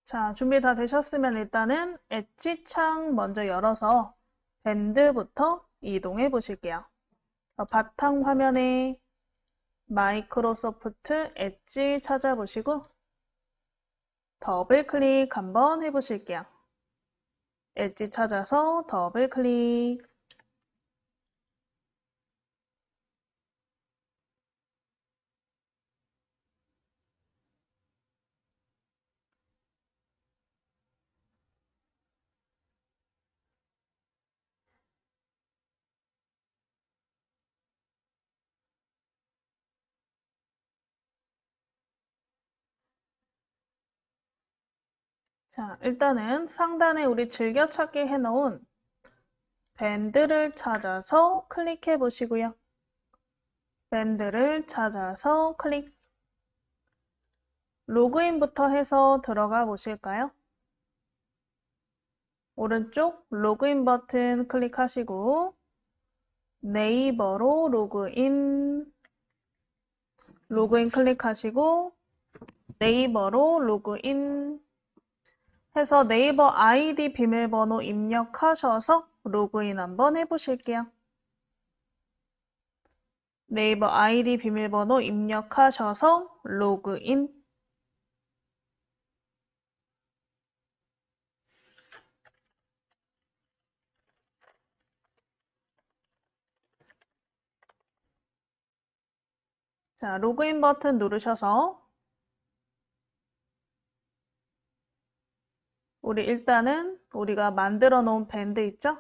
자, 준비 다 되셨으면 일단은 엣지 창 먼저 열어서 밴드부터 이동해 보실게요. 바탕 화면에 마이크로소프트 엣지 찾아보시고 더블 클릭 한번 해보실게요. 엣지 찾아서 더블 클릭. 자, 일단은 상단에 우리 즐겨찾기 해놓은 밴드를 찾아서 클릭해 보시고요. 밴드를 찾아서 클릭. 로그인부터 해서 들어가 보실까요? 오른쪽 로그인 버튼 클릭하시고 네이버로 로그인 클릭하시고 네이버로 로그인 해서 네이버 아이디 비밀번호 입력하셔서 로그인 한번 해보실게요. 네이버 아이디 비밀번호 입력하셔서 로그인. 자, 로그인 버튼 누르셔서 우리 일단은 우리가 만들어 놓은 밴드 있죠?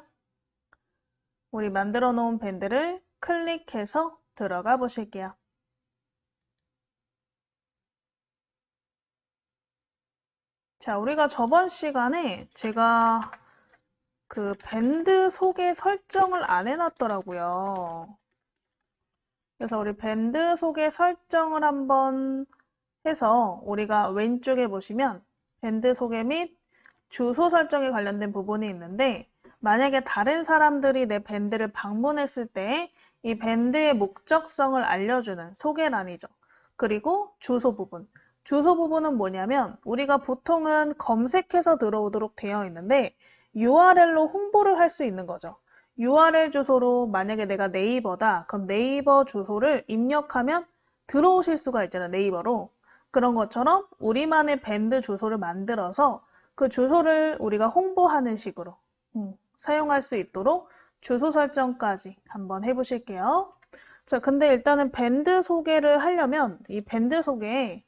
우리 만들어 놓은 밴드를 클릭해서 들어가 보실게요. 자, 우리가 저번 시간에 제가 그 밴드 소개 설정을 안 해놨더라고요. 그래서 우리 밴드 소개 설정을 한번 해서 우리가 왼쪽에 보시면 밴드 소개 및 주소 설정에 관련된 부분이 있는데 만약에 다른 사람들이 내 밴드를 방문했을 때 이 밴드의 목적성을 알려주는 소개란이죠. 그리고 주소 부분. 주소 부분은 뭐냐면 우리가 보통은 검색해서 들어오도록 되어 있는데 URL로 홍보를 할 수 있는 거죠. URL 주소로 만약에 내가 네이버다. 그럼 네이버 주소를 입력하면 들어오실 수가 있잖아요. 네이버로. 그런 것처럼 우리만의 밴드 주소를 만들어서 그 주소를 우리가 홍보하는 식으로 사용할 수 있도록 주소 설정까지 한번 해보실게요. 자, 근데 일단은 밴드 소개를 하려면 이 밴드 소개에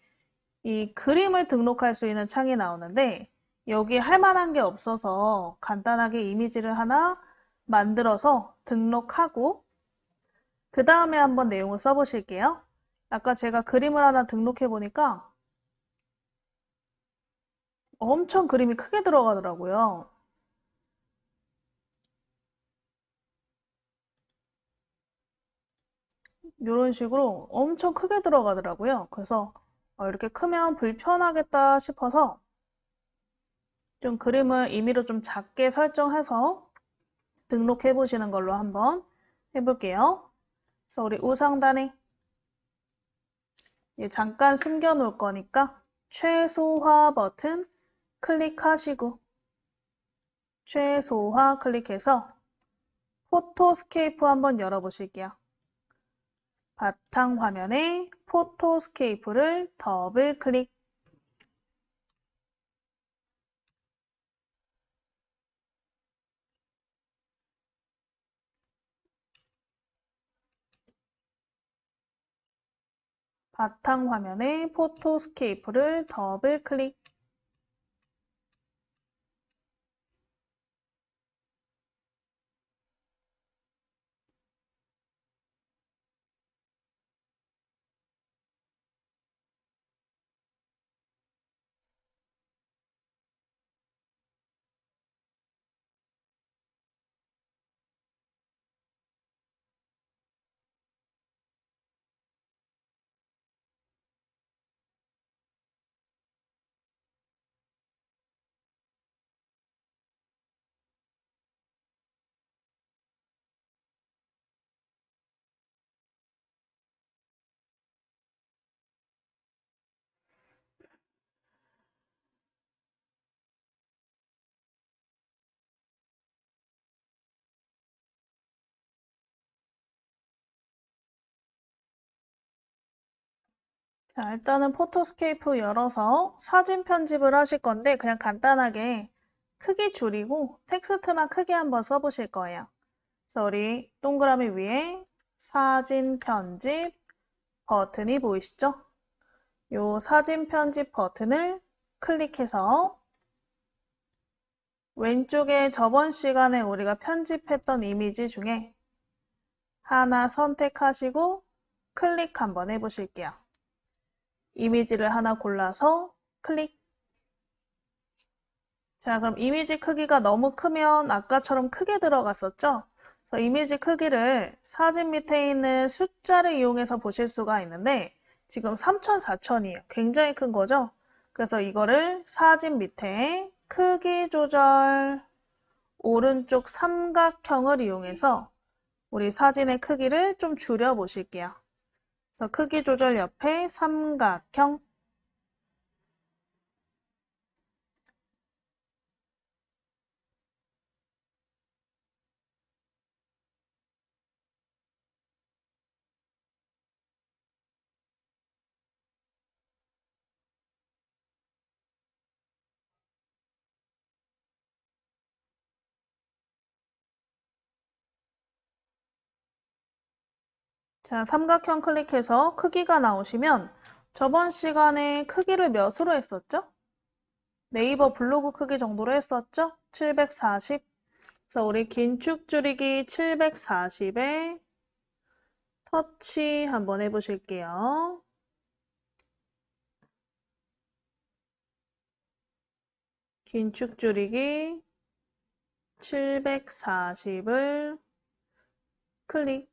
이 그림을 등록할 수 있는 창이 나오는데 여기 할 만한 게 없어서 간단하게 이미지를 하나 만들어서 등록하고 그 다음에 한번 내용을 써보실게요. 아까 제가 그림을 하나 등록해 보니까 엄청 그림이 크게 들어가더라고요. 이런 식으로 엄청 크게 들어가더라고요. 그래서 이렇게 크면 불편하겠다 싶어서 좀 그림을 임의로 좀 작게 설정해서 등록해 보시는 걸로 한번 해볼게요. 그래서 우리 우상단에 잠깐 숨겨 놓을 거니까 최소화 버튼 클릭하시고 최소화 클릭해서 포토스케이프 한번 열어보실게요. 바탕 화면에 포토스케이프를 더블 클릭. 바탕 화면에 포토스케이프를 더블 클릭. 자, 일단은 포토스케이프 열어서 사진 편집을 하실 건데 그냥 간단하게 크기 줄이고 텍스트만 크게 한번 써보실 거예요. 그래서 우리 동그라미 위에 사진 편집 버튼이 보이시죠? 이 사진 편집 버튼을 클릭해서 왼쪽에 저번 시간에 우리가 편집했던 이미지 중에 하나 선택하시고 클릭 한번 해보실게요. 이미지를 하나 골라서 클릭. 자, 그럼 이미지 크기가 너무 크면 아까처럼 크게 들어갔었죠? 그래서 이미지 크기를 사진 밑에 있는 숫자를 이용해서 보실 수가 있는데 지금 3000, 4000이에요. 굉장히 큰 거죠? 그래서 이거를 사진 밑에 크기 조절 오른쪽 삼각형을 이용해서 우리 사진의 크기를 좀 줄여 보실게요. 그래서 크기 조절 옆에 삼각형. 자, 삼각형 클릭해서 크기가 나오시면 저번 시간에 크기를 몇으로 했었죠? 네이버 블로그 크기 정도로 했었죠? 740. 그래서 우리 긴축 줄이기 740에 터치 한번 해보실게요. 긴축 줄이기 740을 클릭.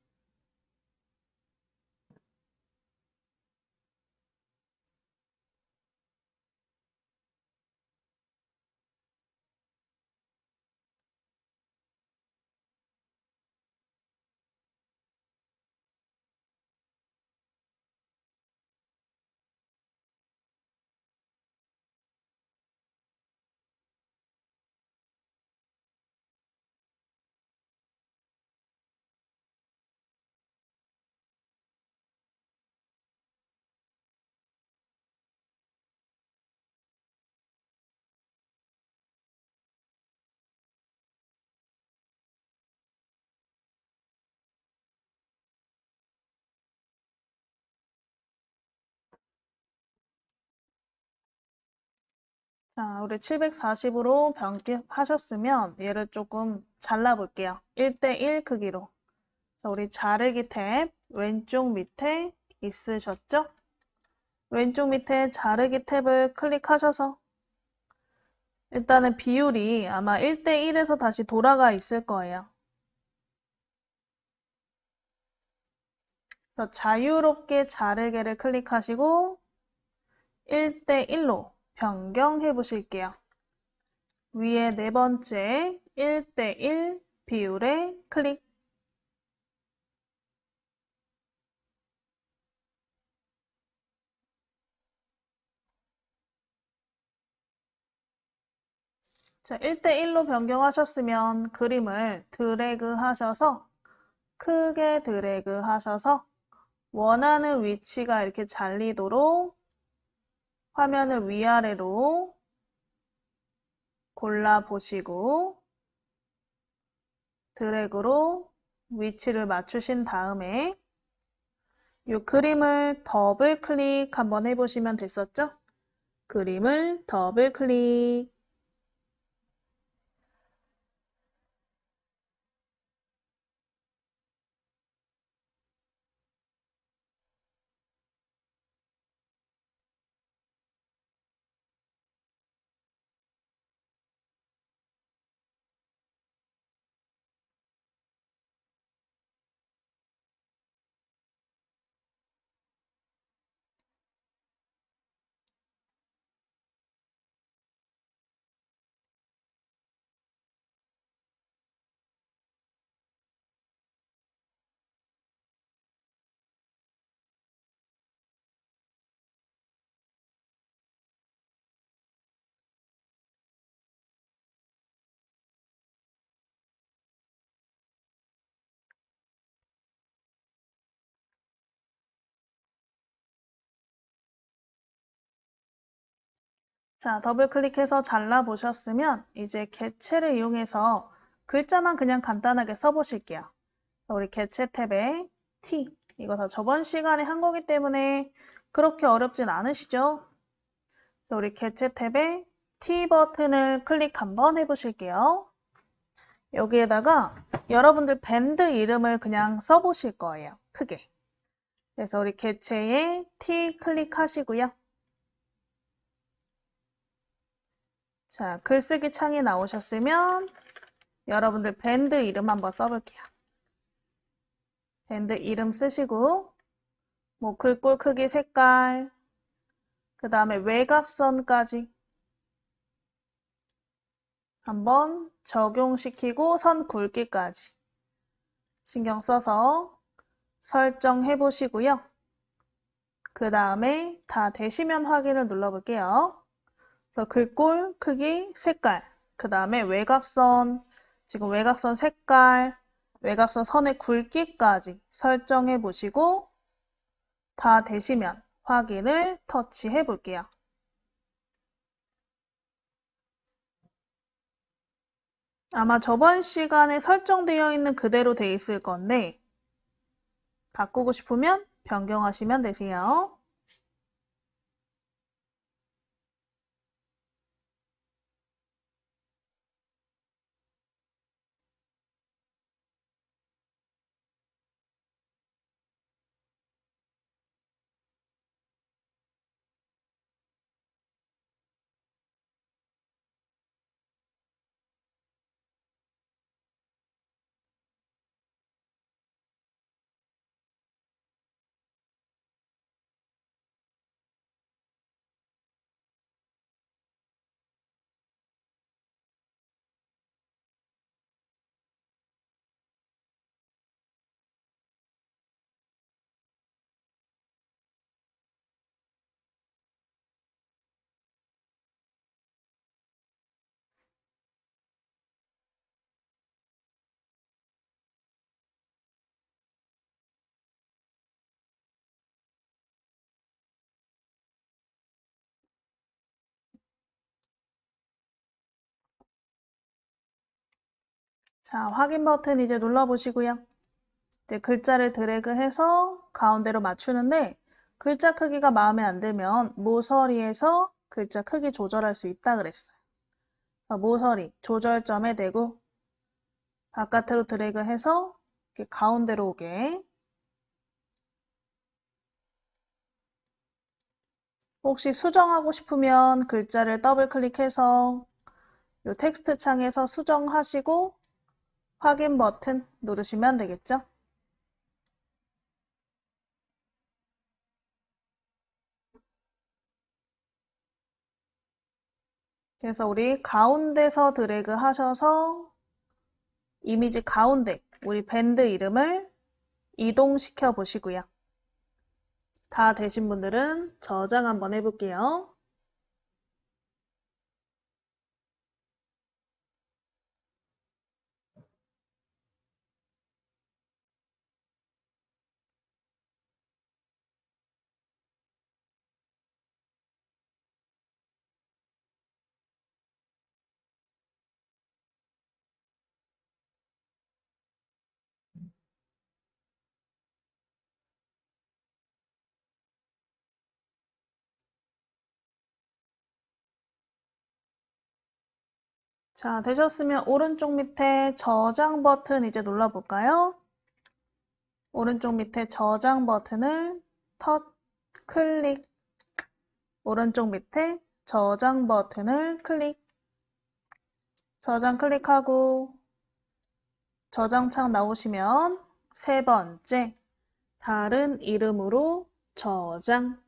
자, 우리 740으로 변경하셨으면 얘를 조금 잘라볼게요. 1대1 크기로. 자, 우리 자르기 탭 왼쪽 밑에 있으셨죠? 왼쪽 밑에 자르기 탭을 클릭하셔서 일단은 비율이 아마 1대1에서 다시 돌아가 있을 거예요. 그래서 자유롭게 자르기를 클릭하시고 1대1로 변경해 보실게요. 위에 네 번째 1대1 비율에 클릭. 자, 1대1로 변경하셨으면 그림을 드래그 하셔서 크게 드래그 하셔서 원하는 위치가 이렇게 잘리도록 화면을 위아래로 골라보시고 드래그로 위치를 맞추신 다음에 이 그림을 더블 클릭 한번 해보시면 됐었죠? 그림을 더블 클릭. 자, 더블 클릭해서 잘라보셨으면 이제 개체를 이용해서 글자만 그냥 간단하게 써보실게요. 우리 개체 탭에 T, 이거 다 저번 시간에 한 거기 때문에 그렇게 어렵진 않으시죠? 그래서 우리 개체 탭에 T 버튼을 클릭 한번 해보실게요. 여기에다가 여러분들 밴드 이름을 그냥 써보실 거예요. 크게. 그래서 우리 개체에 T 클릭하시고요. 자, 글쓰기 창이 나오셨으면 여러분들 밴드 이름 한번 써볼게요. 밴드 이름 쓰시고 뭐 글꼴 크기, 색깔, 그 다음에 외곽선까지 한번 적용시키고 선 굵기까지 신경 써서 설정해 보시고요. 그 다음에 다 되시면 확인을 눌러볼게요. 그래서 글꼴 크기, 색깔, 그 다음에 외곽선, 지금 외곽선 색깔, 외곽선 선의 굵기까지 설정해 보시고 다 되시면 확인을 터치해 볼게요. 아마 저번 시간에 설정되어 있는 그대로 돼 있을 건데 바꾸고 싶으면 변경하시면 되세요. 자, 확인 버튼 이제 눌러보시고요. 이제 글자를 드래그해서 가운데로 맞추는데 글자 크기가 마음에 안 들면 모서리에서 글자 크기 조절할 수 있다 그랬어요. 그래서 모서리 조절점에 대고 바깥으로 드래그해서 이렇게 가운데로 오게. 혹시 수정하고 싶으면 글자를 더블 클릭해서 이 텍스트 창에서 수정하시고 확인 버튼 누르시면 되겠죠? 그래서 우리 가운데서 드래그 하셔서 이미지 가운데 우리 밴드 이름을 이동시켜 보시고요. 다 되신 분들은 저장 한번 해볼게요. 자, 되셨으면 오른쪽 밑에 저장 버튼 이제 눌러볼까요? 오른쪽 밑에 저장 버튼을 클릭, 오른쪽 밑에 저장 버튼을 클릭, 저장 클릭하고 저장창 나오시면 세 번째, 다른 이름으로 저장.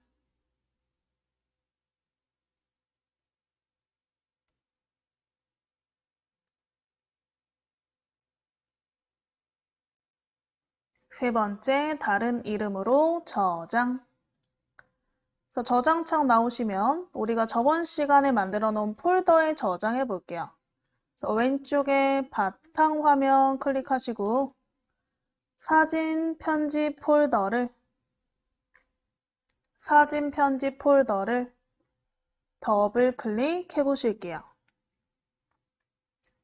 세 번째, 다른 이름으로 저장. 그래서 저장창 나오시면 우리가 저번 시간에 만들어 놓은 폴더에 저장해 볼게요. 그래서 왼쪽에 바탕화면 클릭하시고 사진 편집 폴더를 더블 클릭해 보실게요.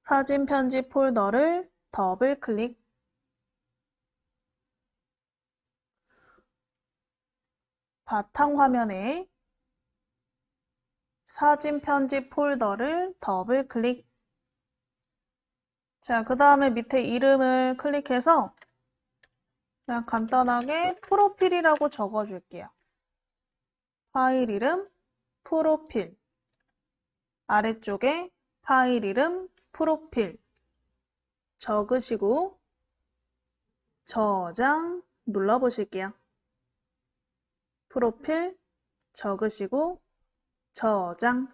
사진 편집 폴더를 더블 클릭. 바탕화면에 사진 편집 폴더를 더블 클릭. 자, 그 다음에 밑에 이름을 클릭해서 그냥 간단하게 프로필이라고 적어줄게요. 파일 이름, 프로필. 아래쪽에 파일 이름, 프로필. 적으시고 저장 눌러보실게요. 프로필 적으시고 저장.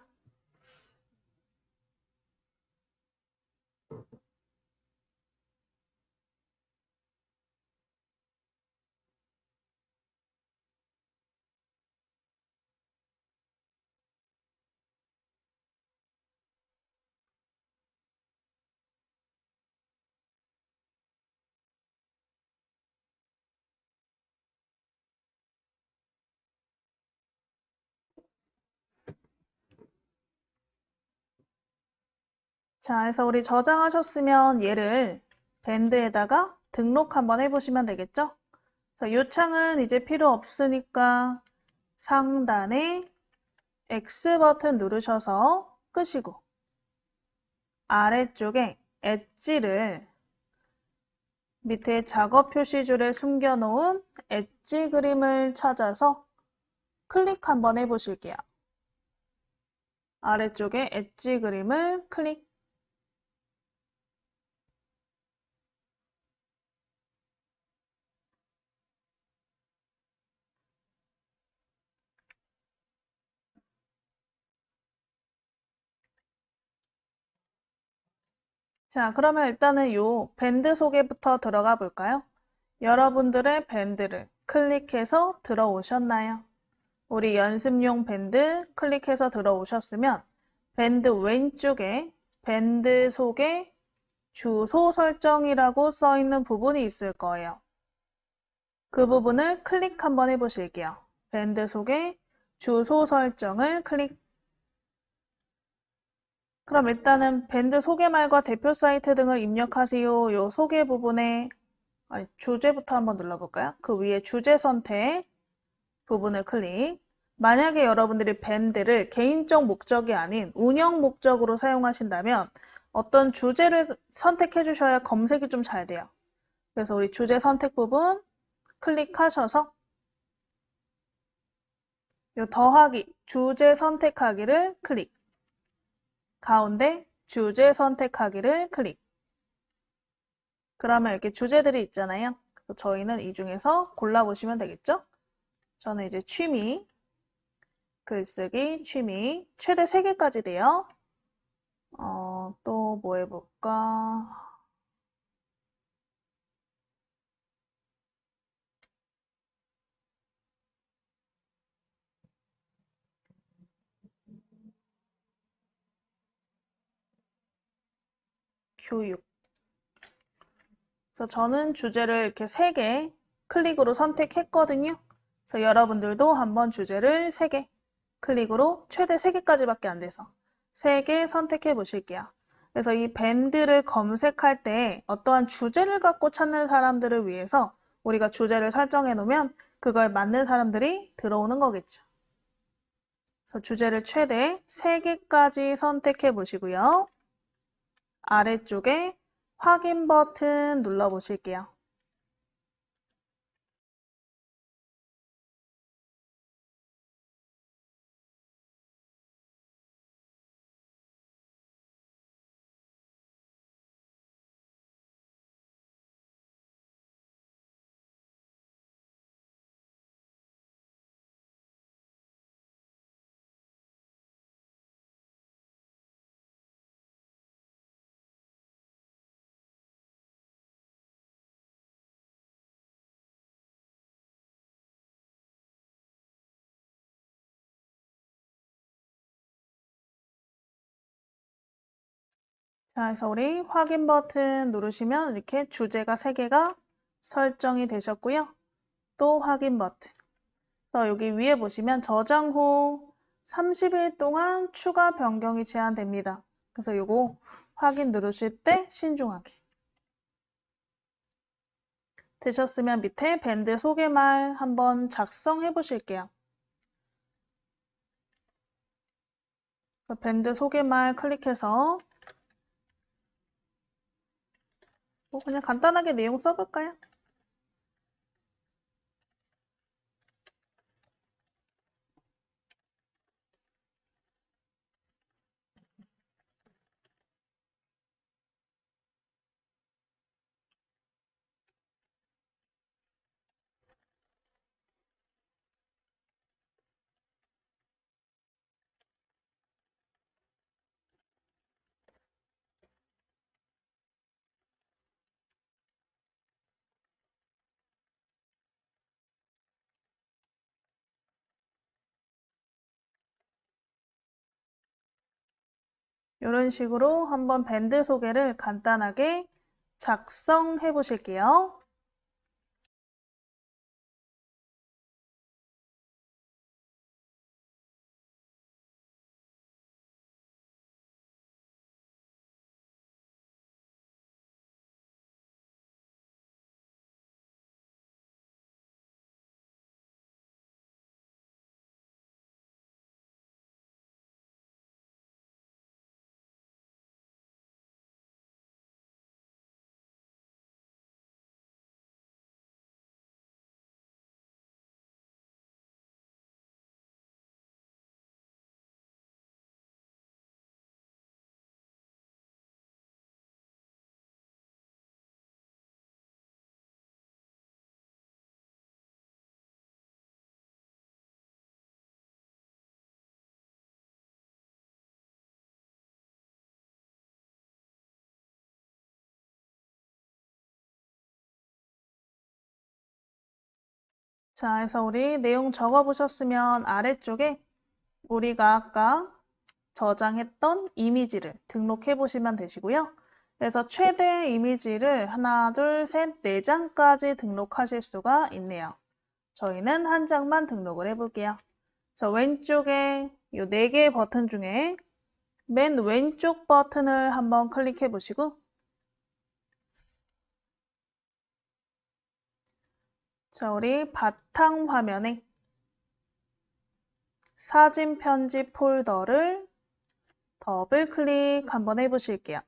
자, 그래서 우리 저장하셨으면 얘를 밴드에다가 등록 한번 해보시면 되겠죠? 그래서 이 창은 이제 필요 없으니까 상단에 X 버튼 누르셔서 끄시고 아래쪽에 엣지를 밑에 작업 표시줄에 숨겨놓은 엣지 그림을 찾아서 클릭 한번 해보실게요. 아래쪽에 엣지 그림을 클릭. 자, 그러면 일단은 요 밴드 소개부터 들어가 볼까요? 여러분들의 밴드를 클릭해서 들어오셨나요? 우리 연습용 밴드 클릭해서 들어오셨으면 밴드 왼쪽에 밴드 소개 주소 설정이라고 써 있는 부분이 있을 거예요. 그 부분을 클릭 한번 해보실게요. 밴드 소개 주소 설정을 클릭. 그럼 일단은 밴드 소개말과 대표 사이트 등을 입력하세요. 요 소개 부분에 주제부터 한번 눌러볼까요? 그 위에 주제 선택 부분을 클릭. 만약에 여러분들이 밴드를 개인적 목적이 아닌 운영 목적으로 사용하신다면 어떤 주제를 선택해 주셔야 검색이 좀 잘 돼요. 그래서 우리 주제 선택 부분 클릭하셔서 요 더하기, 주제 선택하기를 클릭. 가운데 주제 선택하기를 클릭. 그러면 이렇게 주제들이 있잖아요. 그래서 저희는 이 중에서 골라보시면 되겠죠? 저는 이제 취미, 글쓰기, 취미, 최대 3개까지 돼요. 또 뭐 해볼까? 교육. 그래서 저는 주제를 이렇게 3개 클릭으로 선택했거든요. 그래서 여러분들도 한번 주제를 3개 클릭으로 최대 3개까지밖에 안 돼서 3개 선택해 보실게요. 그래서 이 밴드를 검색할 때 어떠한 주제를 갖고 찾는 사람들을 위해서 우리가 주제를 설정해 놓으면 그걸 맞는 사람들이 들어오는 거겠죠. 그래서 주제를 최대 3개까지 선택해 보시고요. 아래쪽에 확인 버튼 눌러 보실게요. 자, 그래서 우리 확인 버튼 누르시면 이렇게 주제가 3개가 설정이 되셨고요. 또 확인 버튼. 그래서 여기 위에 보시면 저장 후 30일 동안 추가 변경이 제한됩니다. 그래서 이거 확인 누르실 때 신중하게. 되셨으면 밑에 밴드 소개말 한번 작성해 보실게요. 밴드 소개말 클릭해서 뭐 그냥 간단하게 내용 써볼까요? 이런 식으로 한번 밴드 소개를 간단하게 작성해 보실게요. 자, 그래서 우리 내용 적어보셨으면 아래쪽에 우리가 아까 저장했던 이미지를 등록해 보시면 되시고요. 그래서 최대 이미지를 하나, 둘, 셋, 네 장까지 등록하실 수가 있네요. 저희는 한 장만 등록을 해볼게요. 그래서 왼쪽에 이 네 개의 버튼 중에 맨 왼쪽 버튼을 한번 클릭해 보시고 자, 우리 바탕 화면에 사진 편집 폴더를 더블 클릭 한번 해보실게요.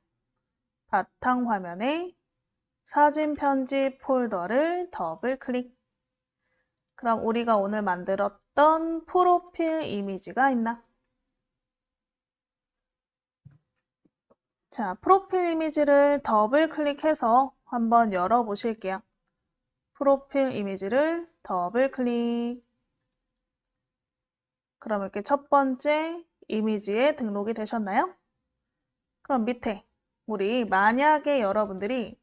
바탕 화면에 사진 편집 폴더를 더블 클릭. 그럼 우리가 오늘 만들었던 프로필 이미지가 있나? 자, 프로필 이미지를 더블 클릭해서 한번 열어보실게요. 프로필 이미지를 더블 클릭. 그럼 이렇게 첫 번째 이미지에 등록이 되셨나요? 그럼 밑에 우리 만약에 여러분들이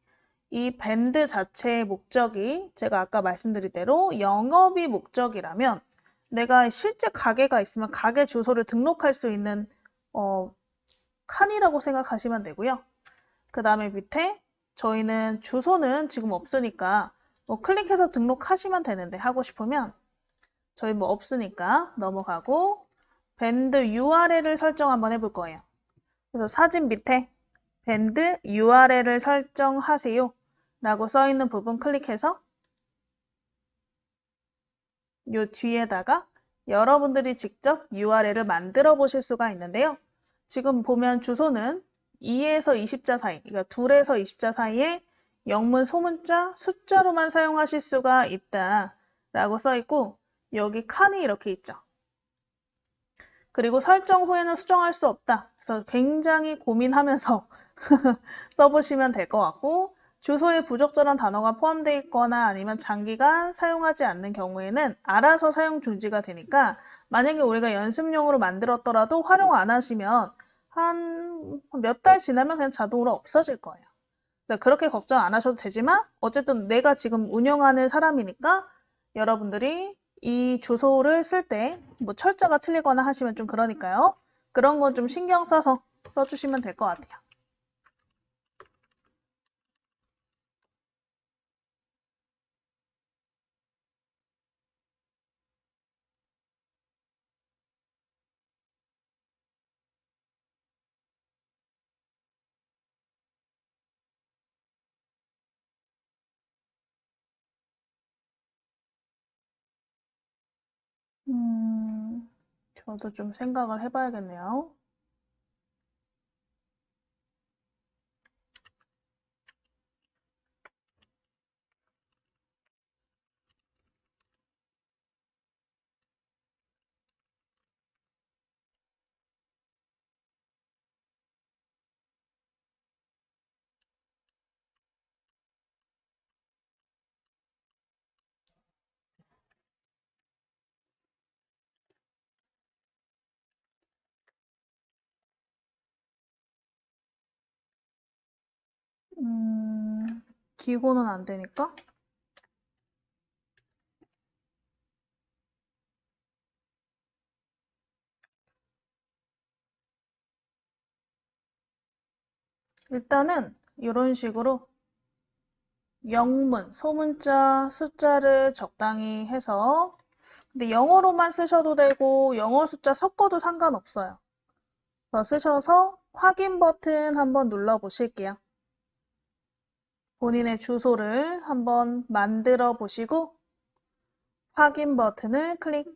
이 밴드 자체의 목적이 제가 아까 말씀드린 대로 영업이 목적이라면 내가 실제 가게가 있으면 가게 주소를 등록할 수 있는 칸이라고 생각하시면 되고요. 그 다음에 밑에 저희는 주소는 지금 없으니까 뭐 클릭해서 등록하시면 되는데 하고 싶으면 저희 뭐 없으니까 넘어가고 밴드 URL을 설정 한번 해볼 거예요. 그래서 사진 밑에 밴드 URL을 설정하세요 라고 써있는 부분 클릭해서 이 뒤에다가 여러분들이 직접 URL을 만들어 보실 수가 있는데요. 지금 보면 주소는 2에서 20자 사이, 그러니까 2에서 20자 사이에 영문, 소문자, 숫자로만 사용하실 수가 있다라고 써있고 여기 칸이 이렇게 있죠. 그리고 설정 후에는 수정할 수 없다. 그래서 굉장히 고민하면서 써보시면 될 것 같고 주소에 부적절한 단어가 포함되어 있거나 아니면 장기간 사용하지 않는 경우에는 알아서 사용 중지가 되니까 만약에 우리가 연습용으로 만들었더라도 활용 안 하시면 한 몇 달 지나면 그냥 자동으로 없어질 거예요. 그렇게 걱정 안 하셔도 되지만 어쨌든 내가 지금 운영하는 사람이니까 여러분들이 이 주소를 쓸 때 뭐 철자가 틀리거나 하시면 좀 그러니까요. 그런 건 좀 신경 써서 써주시면 될 것 같아요. 저도 좀 생각을 해봐야겠네요. 기고는 안 되니까? 일단은 이런 식으로 영문, 소문자, 숫자를 적당히 해서 근데 영어로만 쓰셔도 되고 영어 숫자 섞어도 상관없어요. 쓰셔서 확인 버튼 한번 눌러 보실게요. 본인의 주소를 한번 만들어 보시고 확인 버튼을 클릭.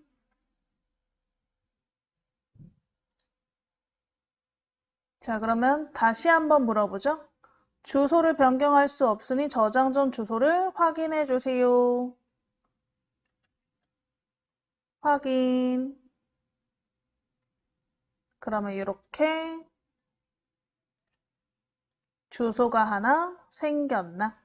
자, 그러면 다시 한번 물어보죠. 주소를 변경할 수 없으니 저장 전 주소를 확인해 주세요. 확인. 그러면 이렇게 주소가 하나 생겼나?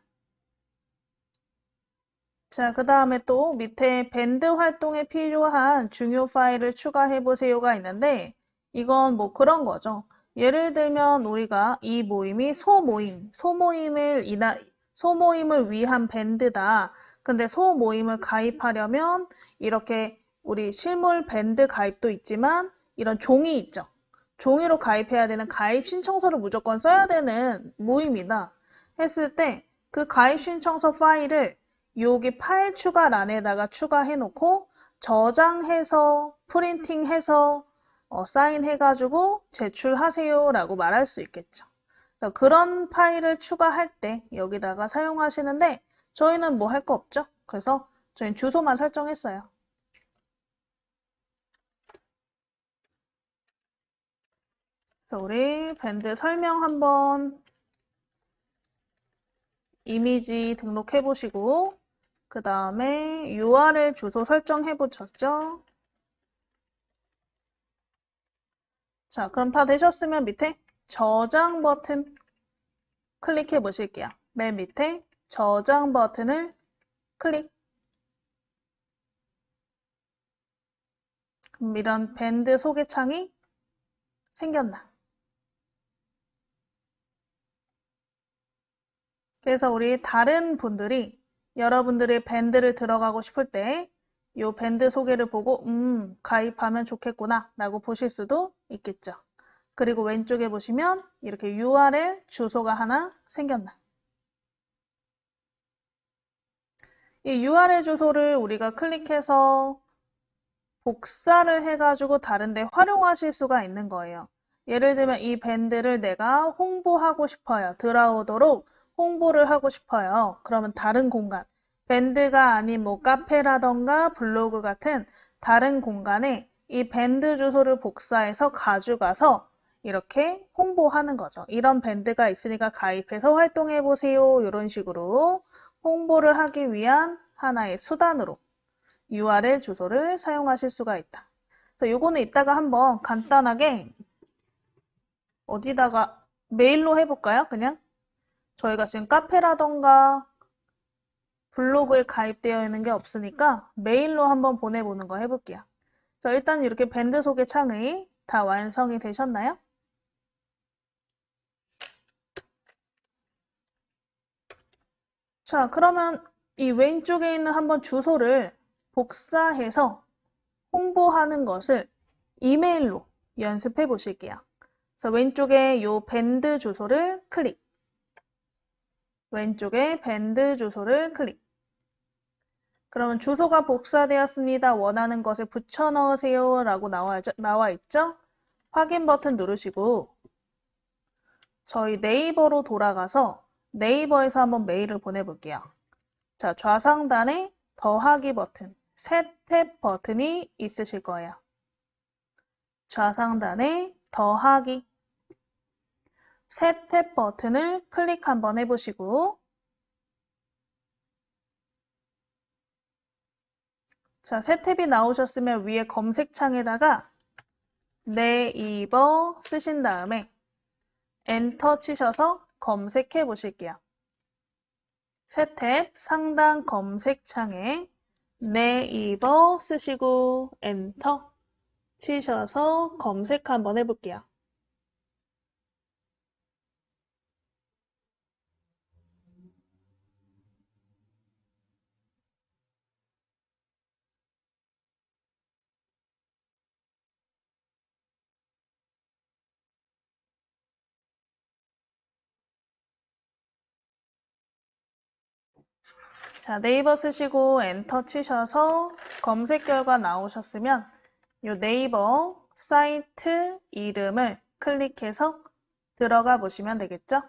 자, 그 다음에 또 밑에 밴드 활동에 필요한 중요 파일을 추가해 보세요가 있는데 이건 뭐 그런 거죠. 예를 들면 우리가 이 모임이 소모임을 위한 밴드다. 근데 소모임을 가입하려면 이렇게 우리 실물 밴드 가입도 있지만 이런 종이 있죠. 종이로 가입해야 되는 가입 신청서를 무조건 써야 되는 모임이다. 했을 때 그 가입 신청서 파일을 여기 파일 추가란에다가 추가해 놓고 저장해서 프린팅해서 사인해가지고 제출하세요 라고 말할 수 있겠죠. 그런 파일을 추가할 때 여기다가 사용하시는데 저희는 뭐 할 거 없죠. 그래서 저희는 주소만 설정했어요. 그래서 우리 밴드 설명 한번 이미지 등록해 보시고 그 다음에 URL 주소 설정해 보셨죠? 자, 그럼 다 되셨으면 밑에 저장 버튼 클릭해 보실게요. 맨 밑에 저장 버튼을 클릭. 그럼 이런 밴드 소개창이 생겼나? 그래서 우리 다른 분들이 여러분들의 밴드를 들어가고 싶을 때 이 밴드 소개를 보고 가입하면 좋겠구나 라고 보실 수도 있겠죠. 그리고 왼쪽에 보시면 이렇게 URL 주소가 하나 생겼나? 이 URL 주소를 우리가 클릭해서 복사를 해가지고 다른 데 활용하실 수가 있는 거예요. 예를 들면 이 밴드를 내가 홍보하고 싶어요. 들어오도록 홍보를 하고 싶어요. 그러면 다른 공간, 밴드가 아닌 뭐 카페라던가 블로그 같은 다른 공간에 이 밴드 주소를 복사해서 가져가서 이렇게 홍보하는 거죠. 이런 밴드가 있으니까 가입해서 활동해 보세요. 이런 식으로 홍보를 하기 위한 하나의 수단으로 URL 주소를 사용하실 수가 있다. 그래서 요거는 이따가 한번 간단하게 어디다가 메일로 해볼까요? 그냥 저희가 지금 카페라던가 블로그에 가입되어 있는 게 없으니까 메일로 한번 보내보는 거 해볼게요. 그래서 일단 이렇게 밴드 소개 창이 다 완성이 되셨나요? 자, 그러면 이 왼쪽에 있는 한번 주소를 복사해서 홍보하는 것을 이메일로 연습해 보실게요. 그래서 왼쪽에 요 밴드 주소를 클릭. 왼쪽에 밴드 주소를 클릭. 그러면 주소가 복사되었습니다. 원하는 것을 붙여 넣으세요. 라고 나와 있죠? 확인 버튼 누르시고 저희 네이버로 돌아가서 네이버에서 한번 메일을 보내볼게요. 자, 좌상단에 더하기 버튼 새 탭 버튼이 있으실 거예요. 좌상단에 더하기. 새 탭 버튼을 클릭 한번 해보시고, 자, 새 탭이 나오셨으면 위에 검색창에다가 네이버 쓰신 다음에 엔터 치셔서 검색해 보실게요. 새 탭 상단 검색창에 네이버 쓰시고 엔터 치셔서 검색 한번 해볼게요. 자, 네이버 쓰시고 엔터 치셔서 검색 결과 나오셨으면 이 네이버 사이트 이름을 클릭해서 들어가 보시면 되겠죠?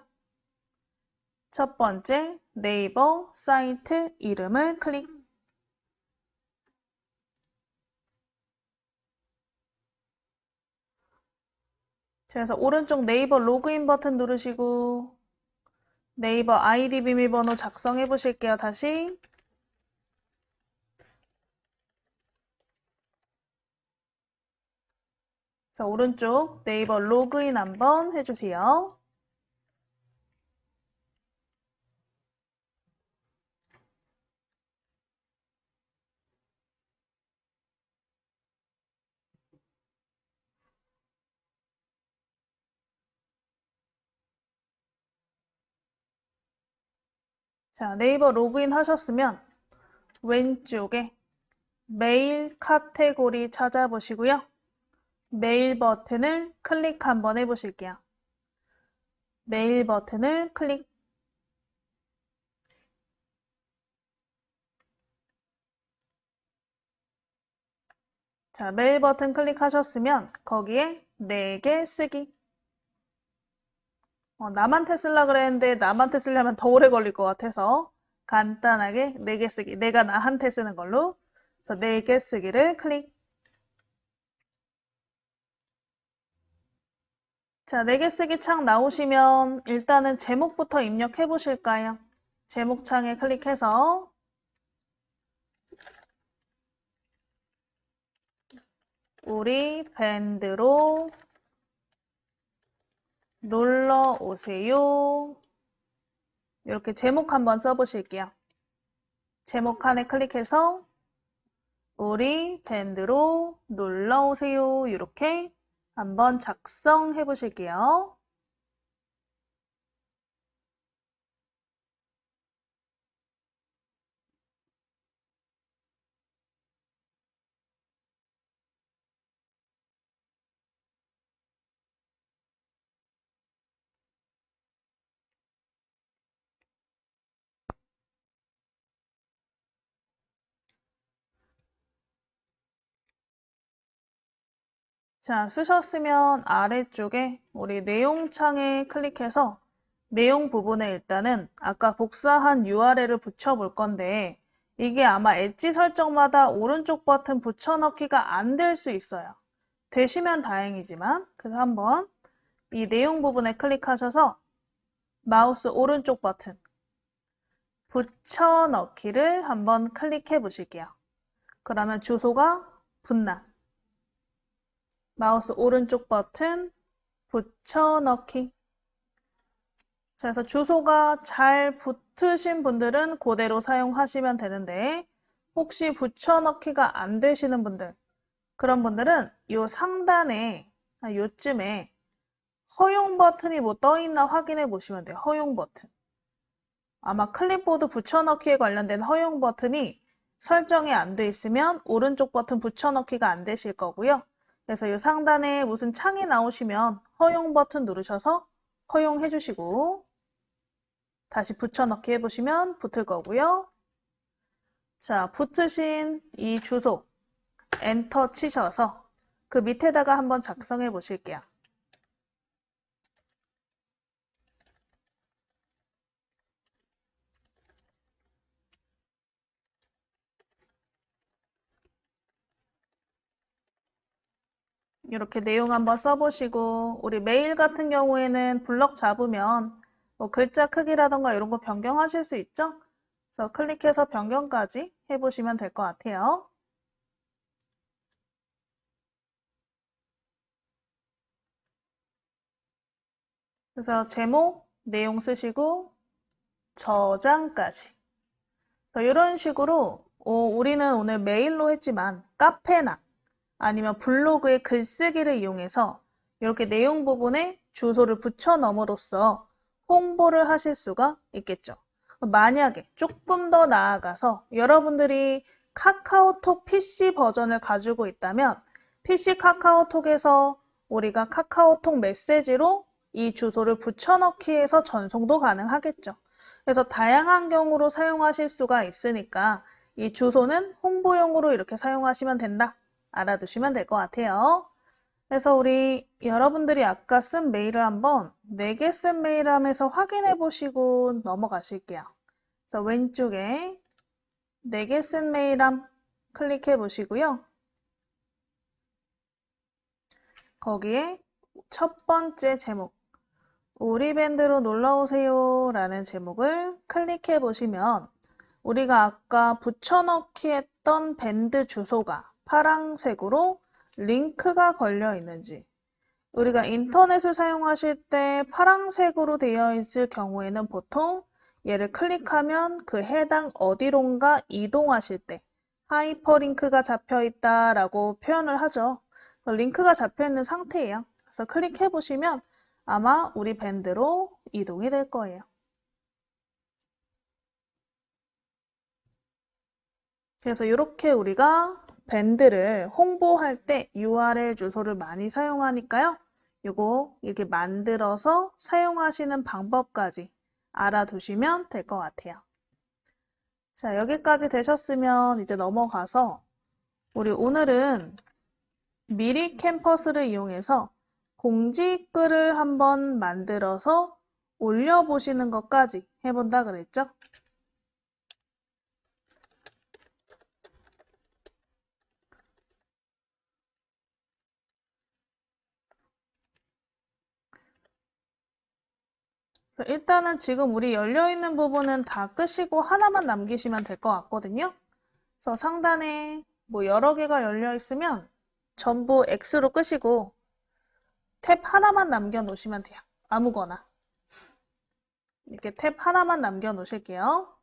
첫 번째 네이버 사이트 이름을 클릭. 그래서 오른쪽 네이버 로그인 버튼 누르시고 네이버 아이디 비밀번호 작성해 보실게요. 다시. 그래서 오른쪽 네이버 로그인 한번 해주세요. 자, 네이버 로그인 하셨으면 왼쪽에 메일 카테고리 찾아보시고요. 메일 버튼을 클릭 한번 해보실게요. 메일 버튼을 클릭. 자, 메일 버튼 클릭하셨으면 거기에 4개 쓰기. 남한테 쓰려고 그랬는데 남한테 쓰려면 더 오래 걸릴 것 같아서 간단하게 4개 쓰기. 내가 나한테 쓰는 걸로. 그래서 4개 쓰기를 클릭. 자, 4개 쓰기 창 나오시면 일단은 제목부터 입력해 보실까요? 제목 창에 클릭해서 우리 밴드로 놀러 오세요. 이렇게 제목 한번 써보실게요. 제목 칸에 클릭해서 우리 밴드로 놀러 오세요. 이렇게 한번 작성해 보실게요. 자, 쓰셨으면 아래쪽에 우리 내용창에 클릭해서 내용 부분에 일단은 아까 복사한 URL을 붙여볼 건데 이게 아마 엣지 설정마다 오른쪽 버튼 붙여넣기가 안 될 수 있어요. 되시면 다행이지만 그래서 한번 이 내용 부분에 클릭하셔서 마우스 오른쪽 버튼 붙여넣기를 한번 클릭해 보실게요. 그러면 주소가 붙나. 마우스 오른쪽 버튼 붙여넣기. 그래서 주소가 잘 붙으신 분들은 그대로 사용하시면 되는데 혹시 붙여넣기가 안 되시는 분들 그런 분들은 이 상단에 요쯤에 허용 버튼이 뭐 떠 있나 확인해 보시면 돼요. 허용 버튼. 아마 클립보드 붙여넣기에 관련된 허용 버튼이 설정이 안 돼 있으면 오른쪽 버튼 붙여넣기가 안 되실 거고요. 그래서 이 상단에 무슨 창이 나오시면 허용 버튼 누르셔서 허용해 주시고 다시 붙여넣기 해보시면 붙을 거고요. 자, 붙으신 이 주소 엔터 치셔서 그 밑에다가 한번 작성해 보실게요. 이렇게 내용 한번 써보시고, 우리 메일 같은 경우에는 블럭 잡으면 뭐 글자 크기라던가 이런 거 변경하실 수 있죠? 그래서 클릭해서 변경까지 해보시면 될 것 같아요. 그래서 제목, 내용 쓰시고 저장까지. 이런 식으로 우리는 오늘 메일로 했지만 카페나 아니면 블로그의 글쓰기를 이용해서 이렇게 내용 부분에 주소를 붙여 넣음으로써 홍보를 하실 수가 있겠죠. 만약에 조금 더 나아가서 여러분들이 카카오톡 PC 버전을 가지고 있다면 PC 카카오톡에서 우리가 카카오톡 메시지로 이 주소를 붙여넣기 해서 전송도 가능하겠죠. 그래서 다양한 경우로 사용하실 수가 있으니까 이 주소는 홍보용으로 이렇게 사용하시면 된다. 알아두시면 될 것 같아요. 그래서 우리 여러분들이 아까 쓴 메일을 한번 4개 쓴 메일함에서 확인해 보시고 넘어가실게요. 그래서 왼쪽에 4개 쓴 메일함 클릭해 보시고요. 거기에 첫 번째 제목, 우리 밴드로 놀러오세요 라는 제목을 클릭해 보시면 우리가 아까 붙여넣기 했던 밴드 주소가 파란색으로 링크가 걸려 있는지, 우리가 인터넷을 사용하실 때 파란색으로 되어 있을 경우에는 보통 얘를 클릭하면 그 해당 어디론가 이동하실 때 하이퍼링크가 잡혀 있다라고 표현을 하죠. 링크가 잡혀 있는 상태예요. 그래서 클릭해 보시면 아마 우리 밴드로 이동이 될 거예요. 그래서 이렇게 우리가 밴드를 홍보할 때 URL 주소를 많이 사용하니까요. 이거 이렇게 만들어서 사용하시는 방법까지 알아두시면 될 것 같아요. 자, 여기까지 되셨으면 이제 넘어가서 우리 오늘은 미리 캠퍼스를 이용해서 공지글을 한번 만들어서 올려보시는 것까지 해본다 그랬죠? 일단은 지금 우리 열려있는 부분은 다 끄시고 하나만 남기시면 될 것 같거든요. 그래서 상단에 뭐 여러 개가 열려있으면 전부 X로 끄시고 탭 하나만 남겨 놓으시면 돼요. 아무거나. 이렇게 탭 하나만 남겨 놓으실게요.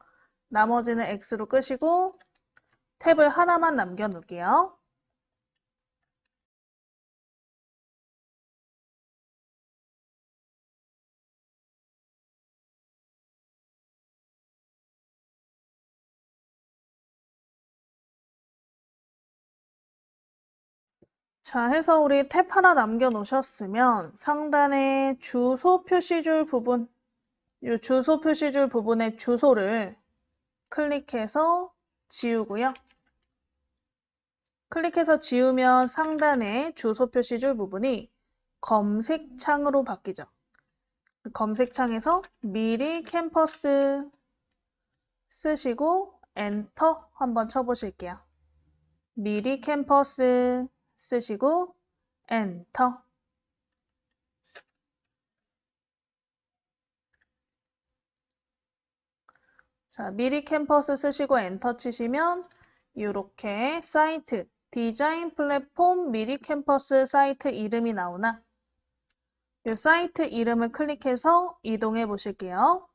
나머지는 X로 끄시고 탭을 하나만 남겨 놓을게요. 자, 해서 우리 탭 하나 남겨 놓으셨으면 상단에 주소 표시줄 부분, 이 주소 표시줄 부분의 주소를 클릭해서 지우고요. 클릭해서 지우면 상단에 주소 표시줄 부분이 검색창으로 바뀌죠. 검색창에서 미리 캠퍼스 쓰시고 엔터 한번 쳐보실게요. 미리 캠퍼스 쓰시고 엔터. 자, 미리 캠퍼스 쓰시고 엔터 치시면 이렇게 사이트, 디자인 플랫폼 미리 캠퍼스 사이트 이름이 나오나 이 사이트 이름을 클릭해서 이동해 보실게요.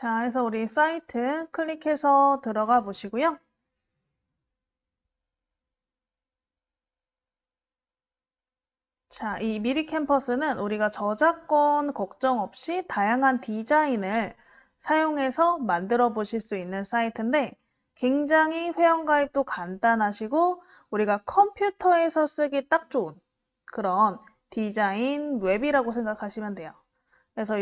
자, 해서 우리 사이트 클릭해서 들어가 보시고요. 자, 이 미리 캠퍼스는 우리가 저작권 걱정 없이 다양한 디자인을 사용해서 만들어 보실 수 있는 사이트인데 굉장히 회원가입도 간단하시고 우리가 컴퓨터에서 쓰기 딱 좋은 그런 디자인 웹이라고 생각하시면 돼요. 그래서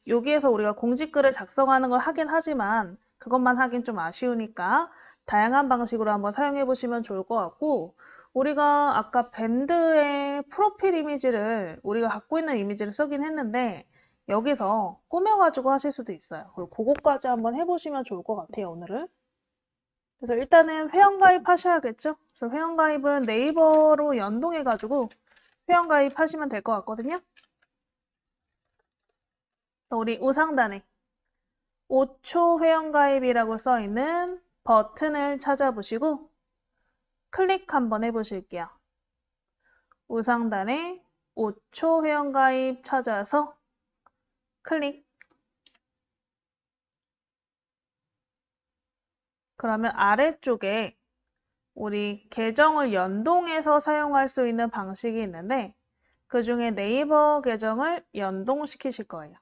여기에서 우리가 공지글을 작성하는 걸 하긴 하지만 그것만 하긴 좀 아쉬우니까 다양한 방식으로 한번 사용해 보시면 좋을 것 같고 우리가 아까 밴드의 프로필 이미지를 우리가 갖고 있는 이미지를 쓰긴 했는데 여기서 꾸며가지고 하실 수도 있어요. 그리고 그것까지 한번 해보시면 좋을 것 같아요, 오늘은. 그래서 일단은 회원가입 하셔야겠죠? 그래서 회원가입은 네이버로 연동해가지고 회원가입 하시면 될 것 같거든요. 우리 우상단에 5초 회원가입이라고 써있는 버튼을 찾아보시고 클릭 한번 해보실게요. 우상단에 5초 회원가입 찾아서 클릭. 그러면 아래쪽에 우리 계정을 연동해서 사용할 수 있는 방식이 있는데 그 중에 네이버 계정을 연동시키실 거예요.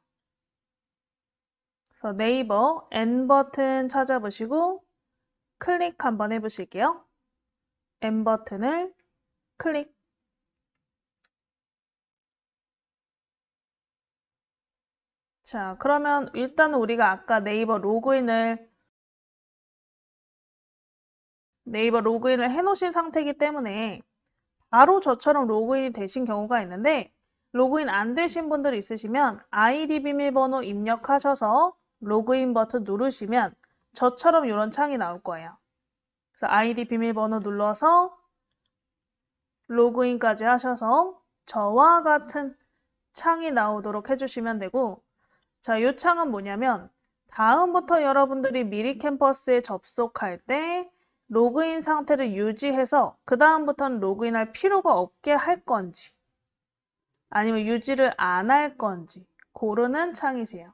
그래서 네이버 N 버튼 찾아보시고 클릭 한번 해보실게요. N 버튼을 클릭. 자, 그러면 일단은 우리가 아까 네이버 로그인을 해놓으신 상태이기 때문에 바로 저처럼 로그인이 되신 경우가 있는데 로그인 안 되신 분들 있으시면 아이디 비밀번호 입력하셔서 로그인 버튼 누르시면 저처럼 이런 창이 나올 거예요. 그래서 아이디 비밀번호 눌러서 로그인까지 하셔서 저와 같은 창이 나오도록 해주시면 되고 자, 이 창은 뭐냐면 다음부터 여러분들이 미리 캠퍼스에 접속할 때 로그인 상태를 유지해서 그 다음부터는 로그인할 필요가 없게 할 건지 아니면 유지를 안 할 건지 고르는 창이세요.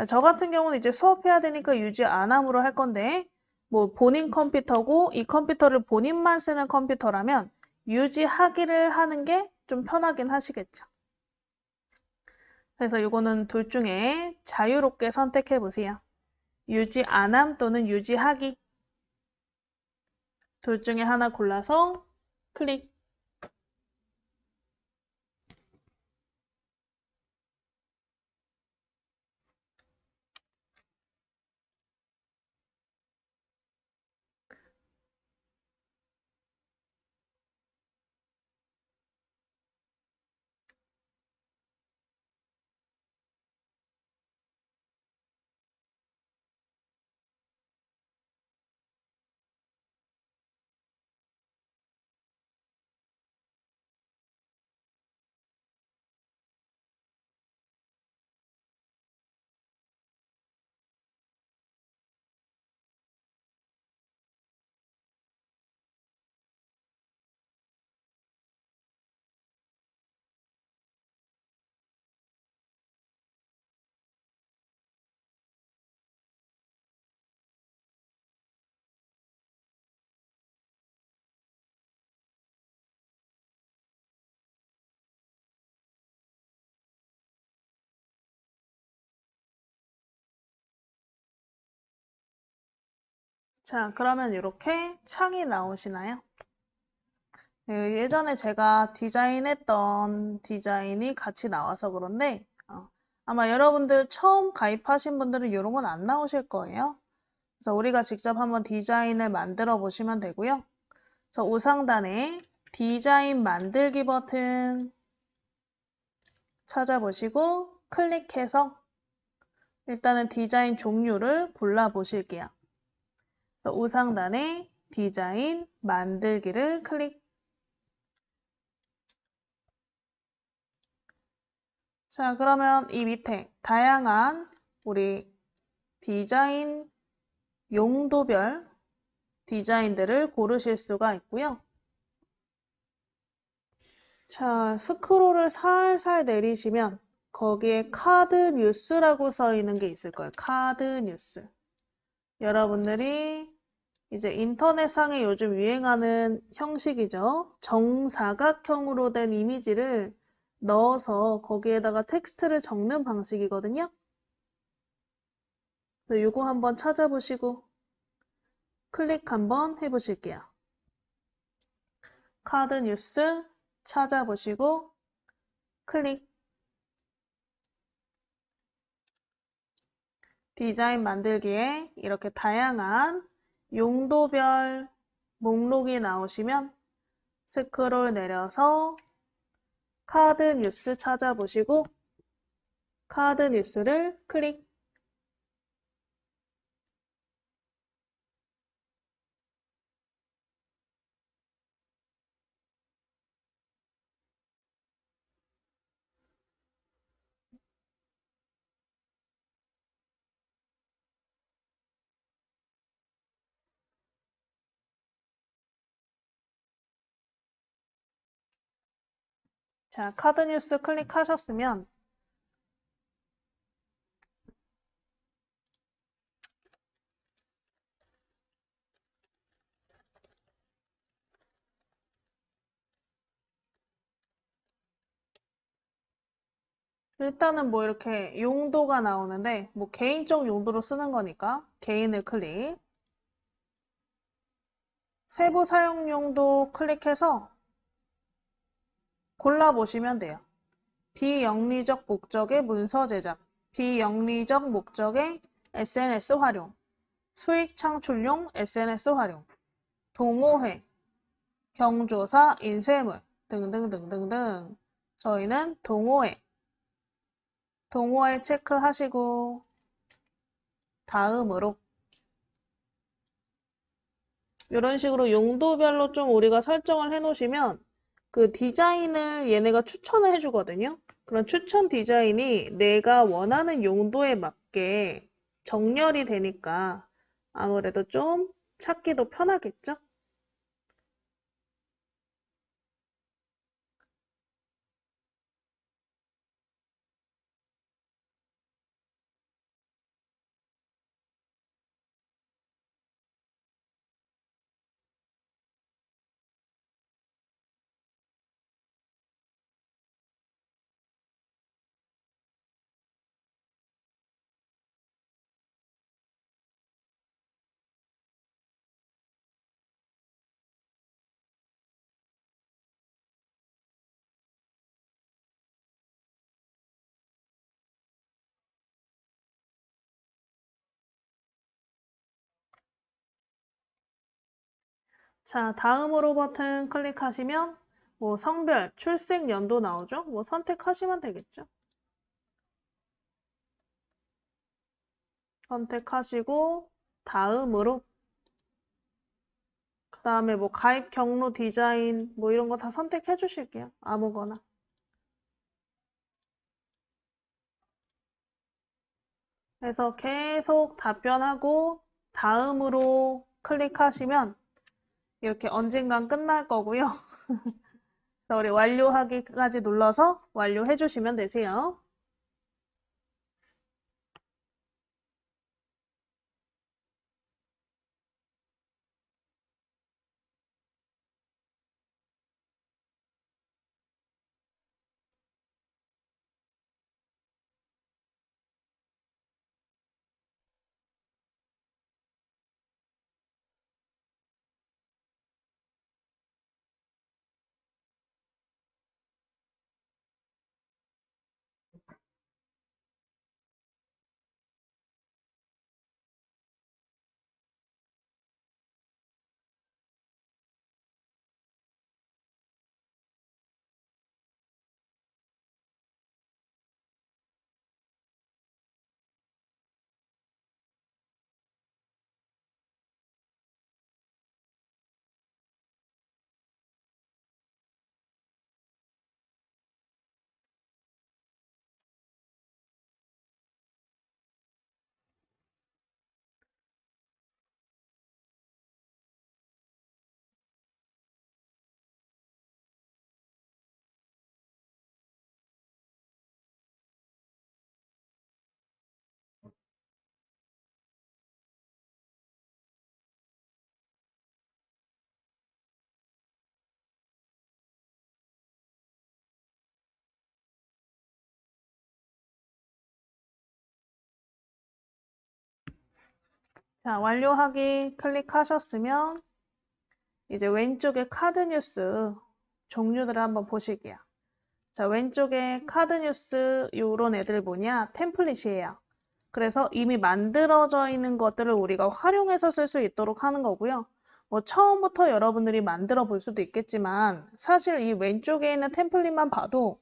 저 같은 경우는 이제 수업해야 되니까 유지 안 함으로 할 건데 뭐 본인 컴퓨터고 이 컴퓨터를 본인만 쓰는 컴퓨터라면 유지하기를 하는 게 좀 편하긴 하시겠죠. 그래서 이거는 둘 중에 자유롭게 선택해 보세요. 유지 안함 또는 유지하기 둘 중에 하나 골라서 클릭. 자, 그러면 이렇게 창이 나오시나요? 예전에 제가 디자인했던 디자인이 같이 나와서 그런데 아마 여러분들 처음 가입하신 분들은 이런 건 안 나오실 거예요. 그래서 우리가 직접 한번 디자인을 만들어 보시면 되고요. 저 우상단에 디자인 만들기 버튼 찾아보시고 클릭해서 일단은 디자인 종류를 골라 보실게요. 그래서 우상단에 디자인 만들기를 클릭. 자, 그러면 이 밑에 다양한 우리 디자인 용도별 디자인들을 고르실 수가 있고요. 자, 스크롤을 살살 내리시면 거기에 카드 뉴스라고 써 있는 게 있을 거예요. 카드 뉴스. 여러분들이 이제 인터넷상에 요즘 유행하는 형식이죠. 정사각형으로 된 이미지를 넣어서 거기에다가 텍스트를 적는 방식이거든요. 그래서 요거 한번 찾아보시고 클릭 한번 해보실게요. 카드 뉴스 찾아보시고 클릭. 디자인 만들기에 이렇게 다양한 용도별 목록이 나오시면 스크롤 내려서 카드 뉴스 찾아보시고 카드 뉴스를 클릭. 자, 카드 뉴스 클릭하셨으면 일단은 뭐 이렇게 용도가 나오는데 뭐 개인적 용도로 쓰는 거니까 개인을 클릭. 세부 사용 용도 클릭해서 골라보시면 돼요. 비영리적 목적의 문서 제작, 비영리적 목적의 SNS 활용, 수익 창출용 SNS 활용, 동호회, 경조사, 인쇄물 등등등등등. 저희는 동호회 체크하시고 다음으로 이런 식으로 용도별로 좀 우리가 설정을 해 놓으시면 그 디자인을 얘네가 추천을 해주거든요. 그런 추천 디자인이 내가 원하는 용도에 맞게 정렬이 되니까 아무래도 좀 찾기도 편하겠죠? 자, 다음으로 버튼 클릭하시면 뭐 성별, 출생 연도 나오죠? 뭐 선택하시면 되겠죠? 선택하시고 다음으로 그 다음에 뭐 가입 경로 디자인 뭐 이런 거 다 선택해 주실게요. 아무거나. 그래서 계속 답변하고 다음으로 클릭하시면 이렇게 언젠간 끝날 거고요. 그래서 우리 완료하기까지 눌러서 완료해 주시면 되세요. 자, 완료하기 클릭하셨으면 이제 왼쪽에 카드 뉴스 종류들을 한번 보실게요. 자, 왼쪽에 카드 뉴스 요런 애들 뭐냐? 템플릿이에요. 그래서 이미 만들어져 있는 것들을 우리가 활용해서 쓸 수 있도록 하는 거고요. 뭐 처음부터 여러분들이 만들어 볼 수도 있겠지만 사실 이 왼쪽에 있는 템플릿만 봐도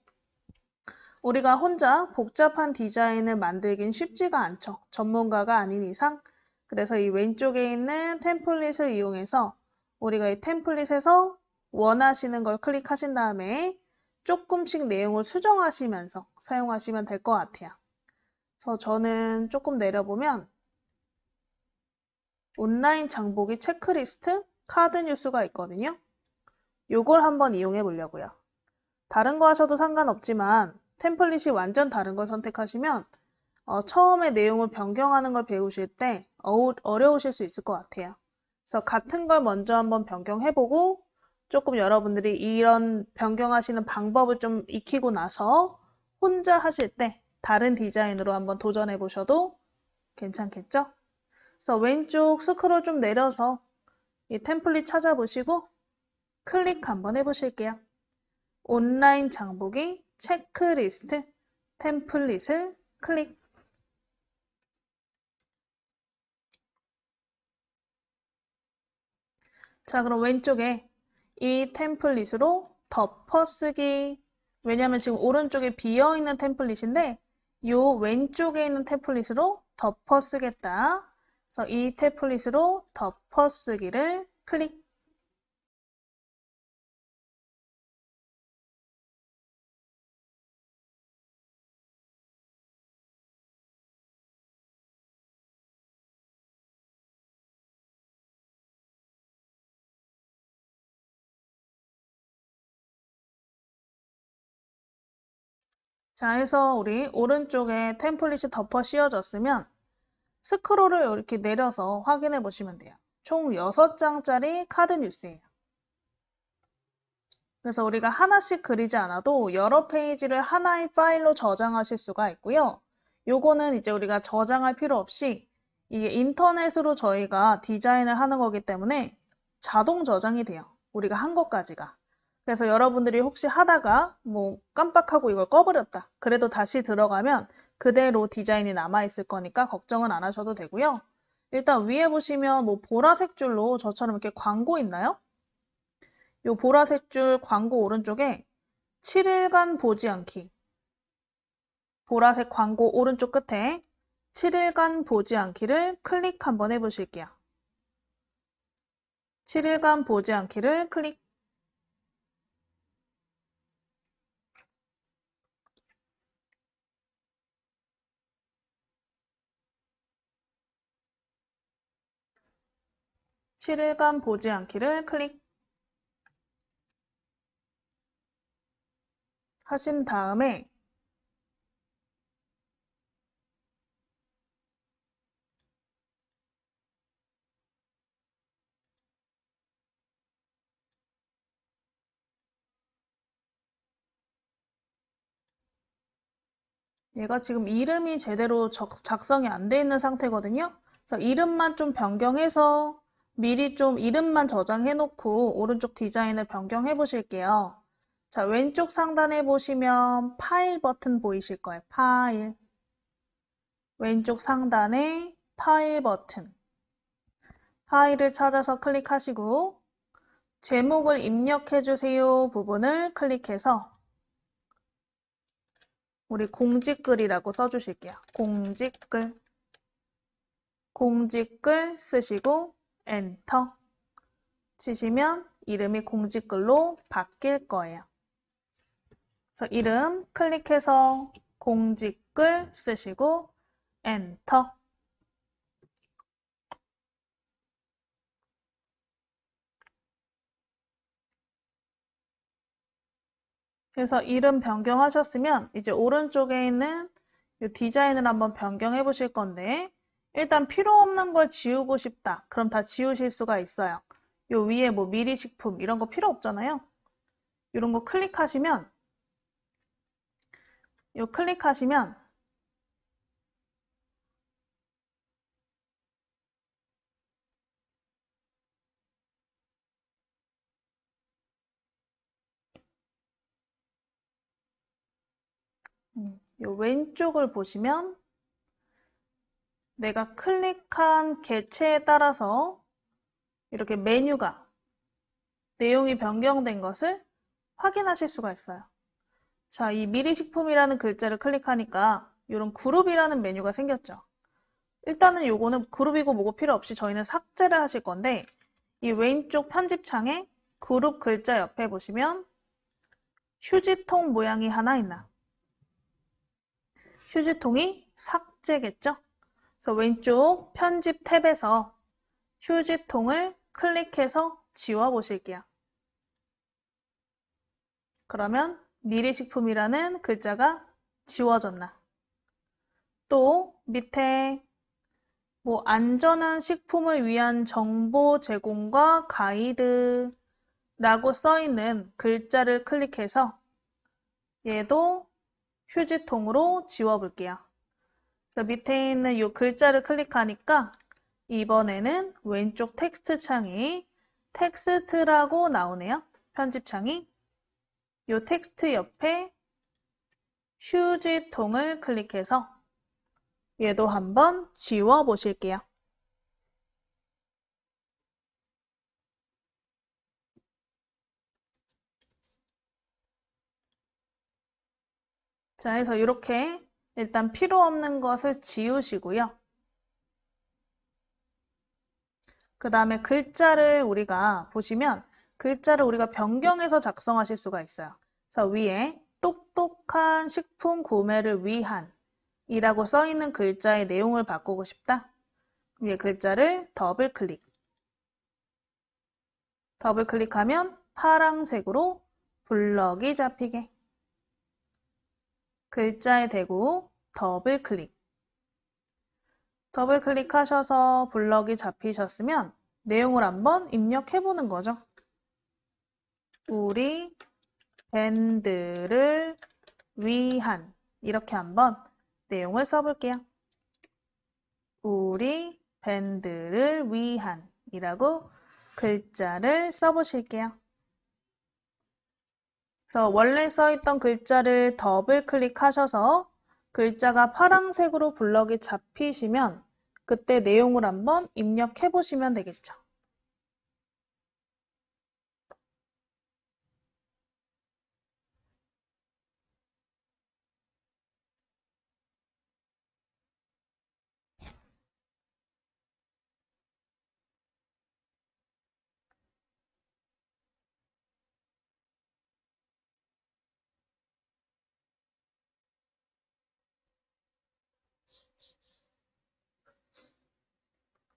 우리가 혼자 복잡한 디자인을 만들긴 쉽지가 않죠. 전문가가 아닌 이상. 그래서 이 왼쪽에 있는 템플릿을 이용해서 우리가 이 템플릿에서 원하시는 걸 클릭하신 다음에 조금씩 내용을 수정하시면서 사용하시면 될 것 같아요. 그래서 저는 조금 내려보면 온라인 장보기 체크리스트 카드 뉴스가 있거든요. 요걸 한번 이용해 보려고요. 다른 거 하셔도 상관없지만 템플릿이 완전 다른 걸 선택하시면 처음에 내용을 변경하는 걸 배우실 때 어려우실 수 있을 것 같아요. 그래서 같은 걸 먼저 한번 변경해보고 조금 여러분들이 이런 변경하시는 방법을 좀 익히고 나서 혼자 하실 때 다른 디자인으로 한번 도전해 보셔도 괜찮겠죠? 그래서 왼쪽 스크롤 좀 내려서 이 템플릿 찾아보시고 클릭 한번 해보실게요. 온라인 장보기 체크리스트 템플릿을 클릭. 자, 그럼 왼쪽에 이 템플릿으로 덮어쓰기. 왜냐면 지금 오른쪽에 비어있는 템플릿인데 요 왼쪽에 있는 템플릿으로 덮어쓰겠다. 그래서 이 템플릿으로 덮어쓰기를 클릭. 자, 해서 우리 오른쪽에 템플릿이 덮어 씌워졌으면 스크롤을 이렇게 내려서 확인해 보시면 돼요. 총 6장짜리 카드 뉴스예요. 그래서 우리가 하나씩 그리지 않아도 여러 페이지를 하나의 파일로 저장하실 수가 있고요. 요거는 이제 우리가 저장할 필요 없이 이게 인터넷으로 저희가 디자인을 하는 거기 때문에 자동 저장이 돼요. 우리가 한 것까지가. 그래서 여러분들이 혹시 하다가 뭐 깜빡하고 이걸 꺼버렸다. 그래도 다시 들어가면 그대로 디자인이 남아있을 거니까 걱정은 안 하셔도 되고요. 일단 위에 보시면 뭐 보라색 줄로 저처럼 이렇게 광고 있나요? 요 보라색 줄 광고 오른쪽에 7일간 보지 않기. 보라색 광고 오른쪽 끝에 7일간 보지 않기를 클릭 한번 해보실게요. 7일간 보지 않기를 클릭. 7일간 보지 않기를 클릭 하신 다음에 얘가 지금 이름이 제대로 작성이 안 돼 있는 상태거든요. 그래서 이름만 좀 변경해서 미리 좀 이름만 저장해 놓고 오른쪽 디자인을 변경해 보실게요. 자, 왼쪽 상단에 보시면 파일 버튼 보이실 거예요. 파일. 왼쪽 상단에 파일 버튼. 파일을 찾아서 클릭하시고 제목을 입력해 주세요 부분을 클릭해서 우리 공지글이라고 써주실게요. 공지글. 공지글 쓰시고 엔터 치시면 이름이 공지글로 바뀔 거예요. 그래서 이름 클릭해서 공지글 쓰시고 엔터. 그래서 이름 변경하셨으면 이제 오른쪽에 있는 이 디자인을 한번 변경해 보실 건데 일단 필요 없는 걸 지우고 싶다. 그럼 다 지우실 수가 있어요. 요 위에 뭐 미리식품 이런 거 필요 없잖아요. 이런 거 클릭하시면 요 클릭하시면 요 왼쪽을 보시면 내가 클릭한 개체에 따라서 이렇게 메뉴가 내용이 변경된 것을 확인하실 수가 있어요. 자, 이 미리식품이라는 글자를 클릭하니까 이런 그룹이라는 메뉴가 생겼죠. 일단은 요거는 그룹이고 뭐고 필요 없이 저희는 삭제를 하실 건데 이 왼쪽 편집창에 그룹 글자 옆에 보시면 휴지통 모양이 하나 있나? 휴지통이 삭제겠죠? 그래서 왼쪽 편집 탭에서 휴지통을 클릭해서 지워 보실게요. 그러면 미리식품이라는 글자가 지워졌나? 또 밑에 뭐 안전한 식품을 위한 정보 제공과 가이드라고 써 있는 글자를 클릭해서 얘도 휴지통으로 지워볼게요. 그래서 밑에 있는 이 글자를 클릭하니까 이번에는 왼쪽 텍스트 창이 텍스트라고 나오네요. 편집창이. 이 텍스트 옆에 휴지통을 클릭해서 얘도 한번 지워 보실게요. 자, 해서 이렇게 일단 필요 없는 것을 지우시고요. 그 다음에 글자를 우리가 보시면 글자를 우리가 변경해서 작성하실 수가 있어요. 그래서 위에 똑똑한 식품 구매를 위한 이라고 써 있는 글자의 내용을 바꾸고 싶다. 위에 글자를 더블 클릭. 더블 클릭하면 파란색으로 블럭이 잡히게. 글자에 대고 더블 클릭. 더블 클릭하셔서 블럭이 잡히셨으면 내용을 한번 입력해 보는 거죠. 우리 밴드를 위한 이렇게 한번 내용을 써볼게요. 우리 밴드를 위한 이라고 글자를 써보실게요. 그래서 원래 써있던 글자를 더블 클릭하셔서 글자가 파란색으로 블럭이 잡히시면 그때 내용을 한번 입력해 보시면 되겠죠.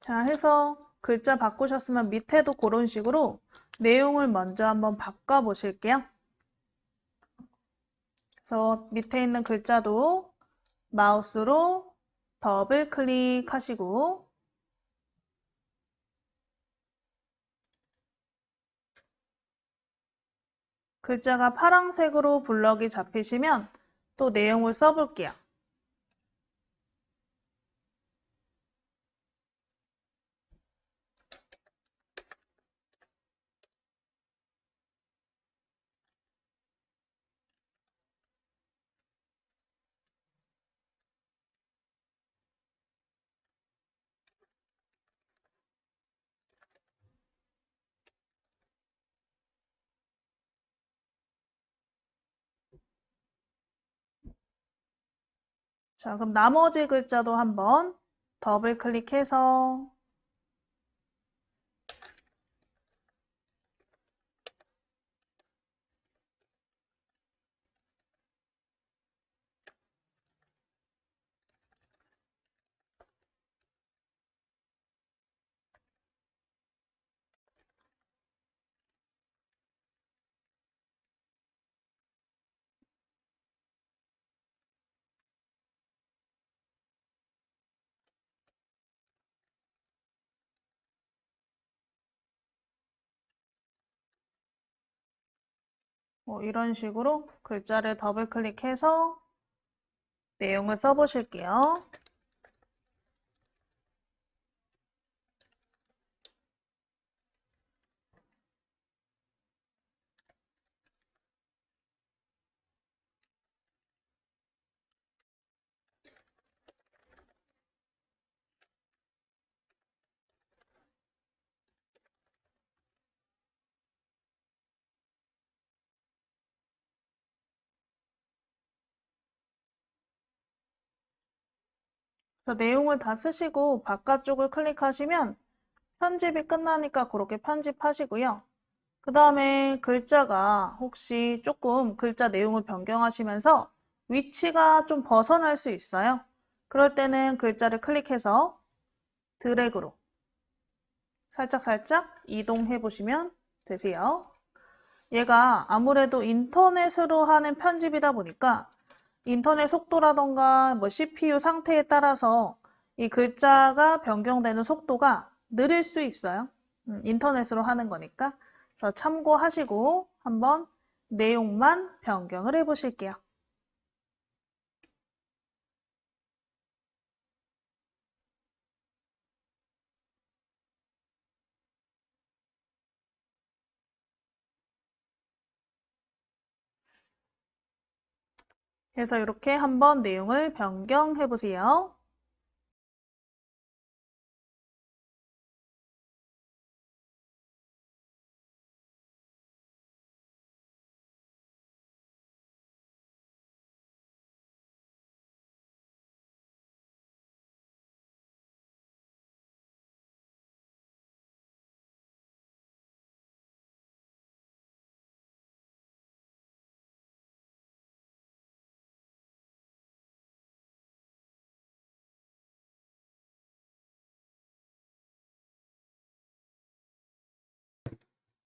자, 해서 글자 바꾸셨으면 밑에도 그런 식으로 내용을 먼저 한번 바꿔 보실게요. 그래서 밑에 있는 글자도 마우스로 더블 클릭하시고 글자가 파란색으로 블럭이 잡히시면 또 내용을 써볼게요. 자, 그럼 나머지 글자도 한번 더블 클릭해서 뭐 이런 식으로 글자를 더블 클릭해서 내용을 써보실게요. 그래서 내용을 다 쓰시고 바깥쪽을 클릭하시면 편집이 끝나니까 그렇게 편집하시고요. 그 다음에 글자가 혹시 조금 글자 내용을 변경하시면서 위치가 좀 벗어날 수 있어요. 그럴 때는 글자를 클릭해서 드래그로 살짝살짝 이동해 보시면 되세요. 얘가 아무래도 인터넷으로 하는 편집이다 보니까 인터넷 속도라던가 뭐 CPU 상태에 따라서 이 글자가 변경되는 속도가 느릴 수 있어요. 인터넷으로 하는 거니까. 그래서 참고하시고 한번 내용만 변경을 해 보실게요. 그래서 이렇게 한번 내용을 변경해 보세요.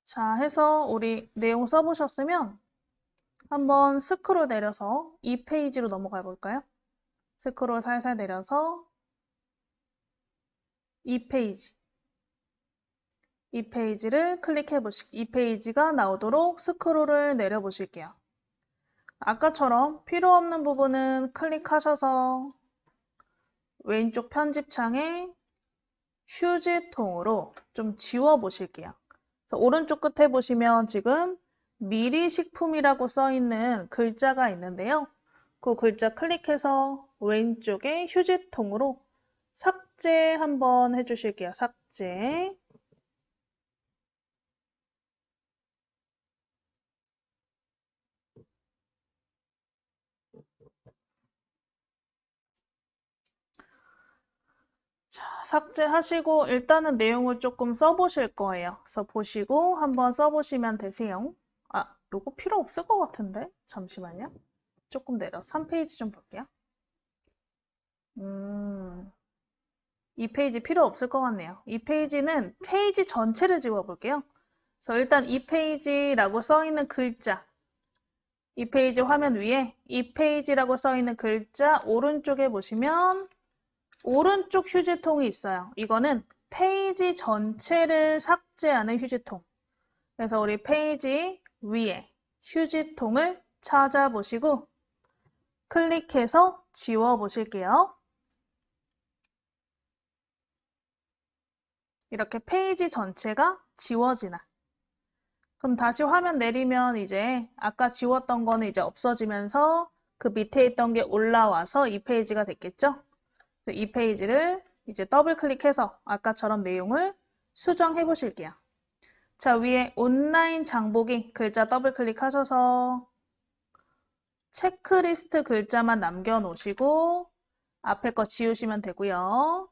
자, 해서 우리 내용 써보셨으면 한번 스크롤 내려서 이 페이지로 넘어가 볼까요? 스크롤 살살 내려서 이 페이지. 이 페이지를 클릭해 보시고 이 페이지가 나오도록 스크롤을 내려 보실게요. 아까처럼 필요 없는 부분은 클릭하셔서 왼쪽 편집창에 휴지통으로 좀 지워 보실게요. 그래서 오른쪽 끝에 보시면 지금 미리식품이라고 써 있는 글자가 있는데요. 그 글자 클릭해서 왼쪽에 휴지통으로 삭제 한번 해주실게요. 삭제. 자, 삭제하시고 일단은 내용을 조금 써보실 거예요. 그래서 보시고 한번 써보시면 되세요. 아, 요거 필요 없을 것 같은데? 잠시만요. 조금 내려 3페이지 좀 볼게요. 이 페이지 필요 없을 것 같네요. 이 페이지는 페이지 전체를 지워볼게요. 그래서 일단 이 페이지라고 써 있는 글자, 이 페이지 화면 위에 이 페이지라고 써 있는 글자 오른쪽에 보시면 오른쪽 휴지통이 있어요. 이거는 페이지 전체를 삭제하는 휴지통. 그래서 우리 페이지 위에 휴지통을 찾아보시고 클릭해서 지워보실게요. 이렇게 페이지 전체가 지워지나. 그럼 다시 화면 내리면 이제 아까 지웠던 거는 이제 없어지면서 그 밑에 있던 게 올라와서 이 페이지가 됐겠죠? 이 페이지를 이제 더블 클릭해서 아까처럼 내용을 수정해 보실게요. 자, 위에 온라인 장보기 글자 더블 클릭하셔서 체크리스트 글자만 남겨놓으시고 앞에 거 지우시면 되고요.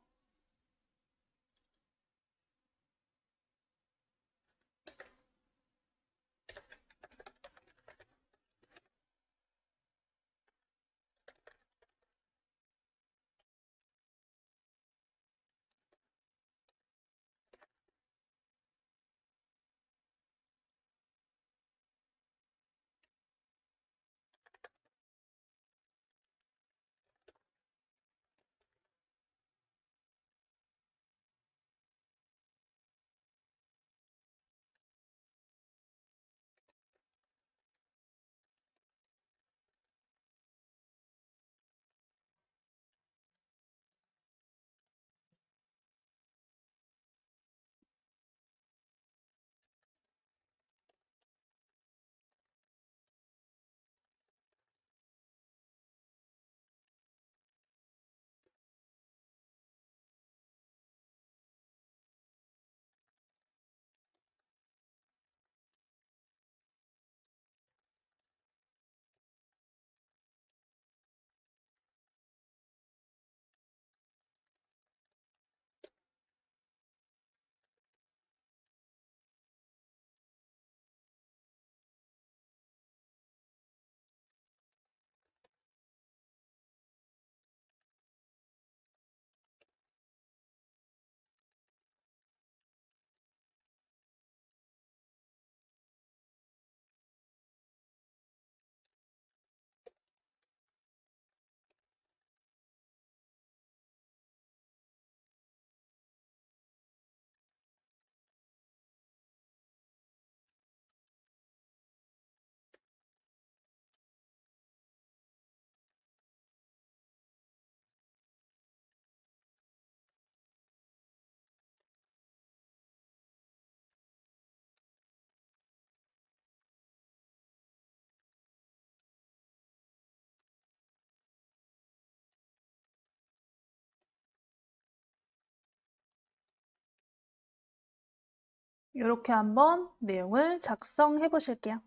이렇게 한번 내용을 작성해 보실게요.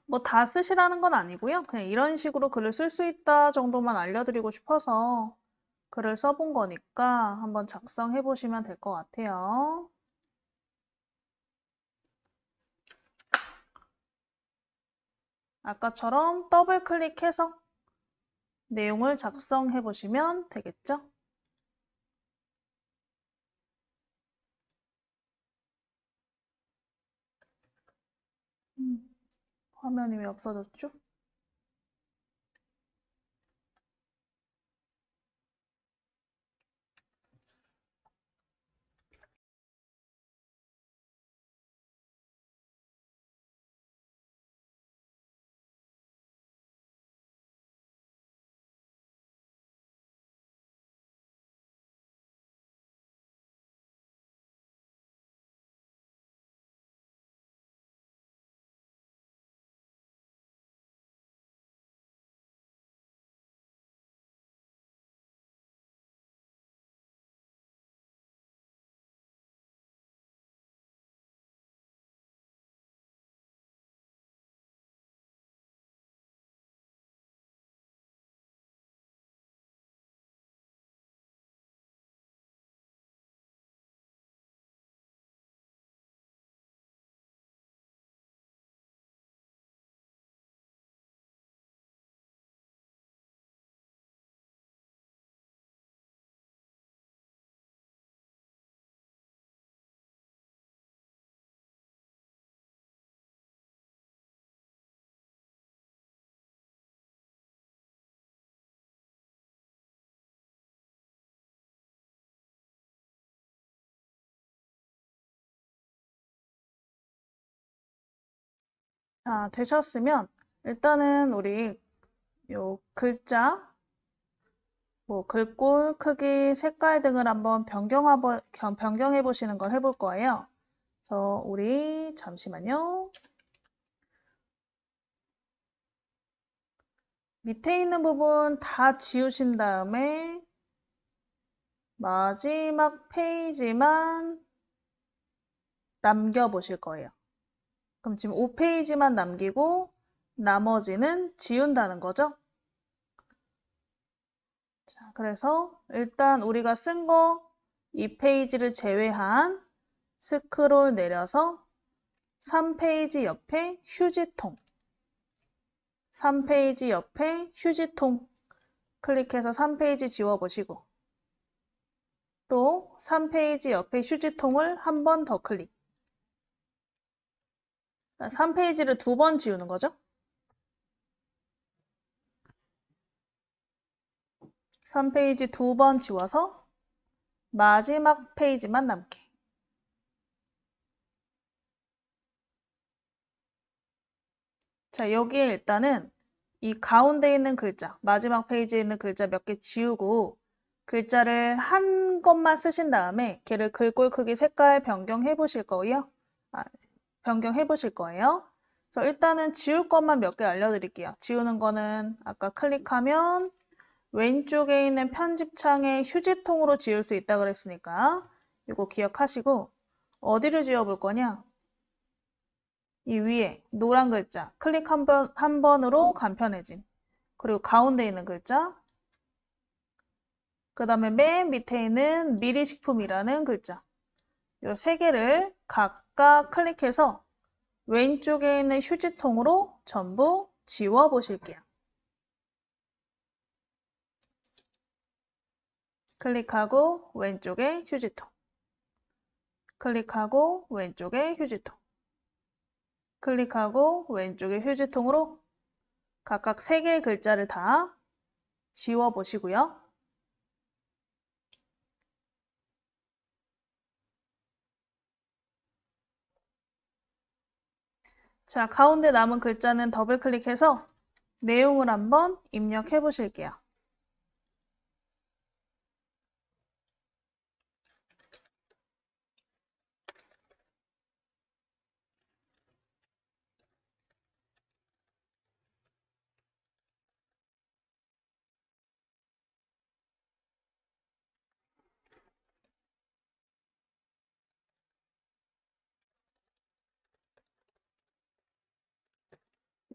뭐 다 쓰시라는 건 아니고요. 그냥 이런 식으로 글을 쓸 수 있다 정도만 알려드리고 싶어서 글을 써본 거니까 한번 작성해 보시면 될 것 같아요. 아까처럼 더블 클릭해서 내용을 작성해 보시면 되겠죠? 화면이 왜 없어졌죠? 자, 되셨으면 일단은 우리 요 글자, 뭐 글꼴, 크기, 색깔 등을 한번 변경해 보시는 걸 해볼 거예요. 그래서 우리 잠시만요. 밑에 있는 부분 다 지우신 다음에 마지막 페이지만 남겨보실 거예요. 그럼 지금 5페이지만 남기고 나머지는 지운다는 거죠? 자, 그래서 일단 우리가 쓴 거 2페이지를 제외한 스크롤 내려서 3페이지 옆에 휴지통, 3페이지 옆에 휴지통 클릭해서 3페이지 지워보시고 또 3페이지 옆에 휴지통을 한 번 더 클릭. 3페이지를 2번 지우는 거죠? 3페이지 2번 지워서 마지막 페이지만 남게. 자, 여기에 일단은 이 가운데 있는 글자, 마지막 페이지에 있는 글자 몇 개 지우고 글자를 한 것만 쓰신 다음에 걔를 글꼴 크기 색깔 변경해 보실 거예요. 변경해 보실 거예요. 그래서 일단은 지울 것만 몇 개 알려드릴게요. 지우는 거는 아까 클릭하면 왼쪽에 있는 편집창에 휴지통으로 지울 수 있다 그랬으니까 이거 기억하시고 어디를 지워볼 거냐? 이 위에 노란 글자 클릭 한 번으로 간편해짐. 그리고 가운데 있는 글자 그 다음에 맨 밑에 있는 미리식품이라는 글자 이 세 개를 각각 클릭해서 왼쪽에 있는 휴지통으로 전부 지워 보실게요. 클릭하고 왼쪽에 휴지통 클릭하고 왼쪽에 휴지통 클릭하고 왼쪽에 휴지통으로 각각 3개의 글자를 다 지워 보시고요. 자, 가운데 남은 글자는 더블 클릭해서 내용을 한번 입력해 보실게요.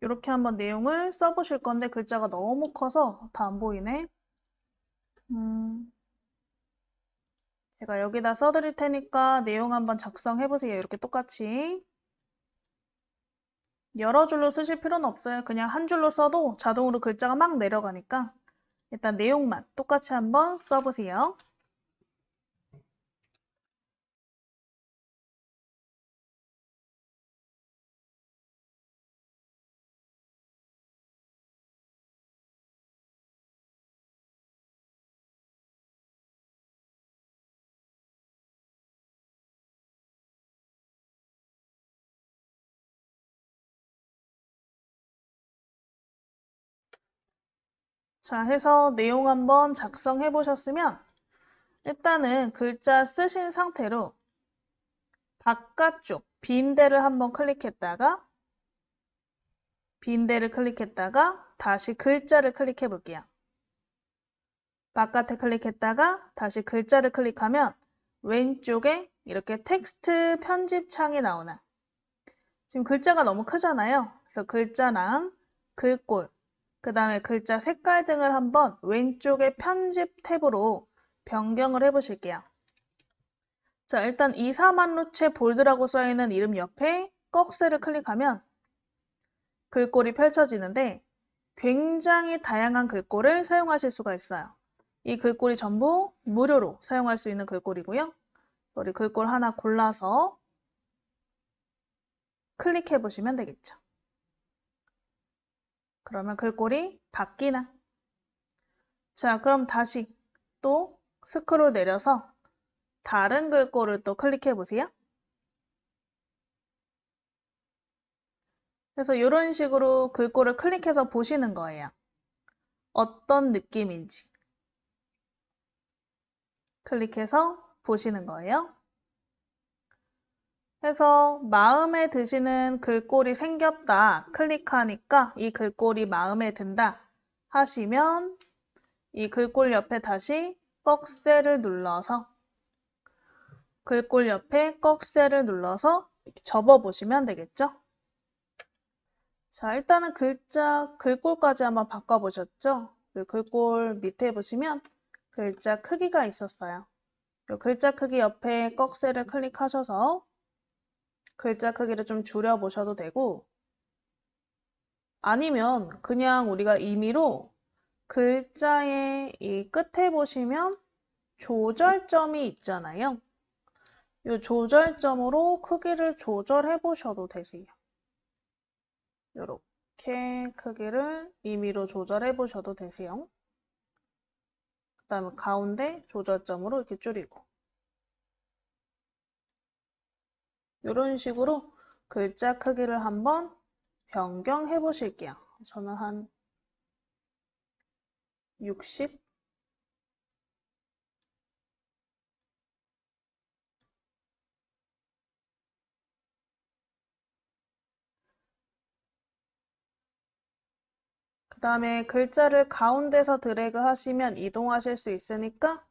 이렇게 한번 내용을 써보실 건데 글자가 너무 커서 다 안 보이네. 제가 여기다 써드릴 테니까 내용 한번 작성해보세요. 이렇게 똑같이. 여러 줄로 쓰실 필요는 없어요. 그냥 한 줄로 써도 자동으로 글자가 막 내려가니까 일단 내용만 똑같이 한번 써보세요. 자, 해서 내용 한번 작성해 보셨으면 일단은 글자 쓰신 상태로 바깥쪽 빈 데를 한번 클릭했다가 다시 글자를 클릭해 볼게요. 바깥에 클릭했다가 다시 글자를 클릭하면 왼쪽에 이렇게 텍스트 편집 창이 나오나. 지금 글자가 너무 크잖아요. 그래서 글자랑 글꼴, 그 다음에 글자 색깔 등을 한번 왼쪽에 편집 탭으로 변경을 해보실게요. 자, 일단 이사만루체 볼드라고 써있는 이름 옆에 꺽쇠를 클릭하면 글꼴이 펼쳐지는데 굉장히 다양한 글꼴을 사용하실 수가 있어요. 이 글꼴이 전부 무료로 사용할 수 있는 글꼴이고요. 우리 글꼴 하나 골라서 클릭해 보시면 되겠죠. 그러면 글꼴이 바뀌나? 자, 그럼 다시 또 스크롤 내려서 다른 글꼴을 또 클릭해 보세요. 그래서 이런 식으로 글꼴을 클릭해서 보시는 거예요. 어떤 느낌인지 클릭해서 보시는 거예요. 해서 마음에 드시는 글꼴이 생겼다 클릭하니까 이 글꼴이 마음에 든다 하시면 이 글꼴 옆에 다시 꺽쇠를 눌러서 글꼴 옆에 꺽쇠를 눌러서 접어 보시면 되겠죠. 자, 일단은 글꼴까지 한번 바꿔보셨죠? 그 글꼴 밑에 보시면 글자 크기가 있었어요. 이 글자 크기 옆에 꺽쇠를 클릭하셔서 글자 크기를 좀 줄여보셔도 되고 아니면 그냥 우리가 임의로 글자의 이 끝에 보시면 조절점이 있잖아요. 이 조절점으로 크기를 조절해 보셔도 되세요. 이렇게 크기를 임의로 조절해 보셔도 되세요. 그 다음에 가운데 조절점으로 이렇게 줄이고 이런 식으로 글자 크기를 한번 변경해 보실게요. 저는 한 60? 그 다음에 글자를 가운데서 드래그 하시면 이동하실 수 있으니까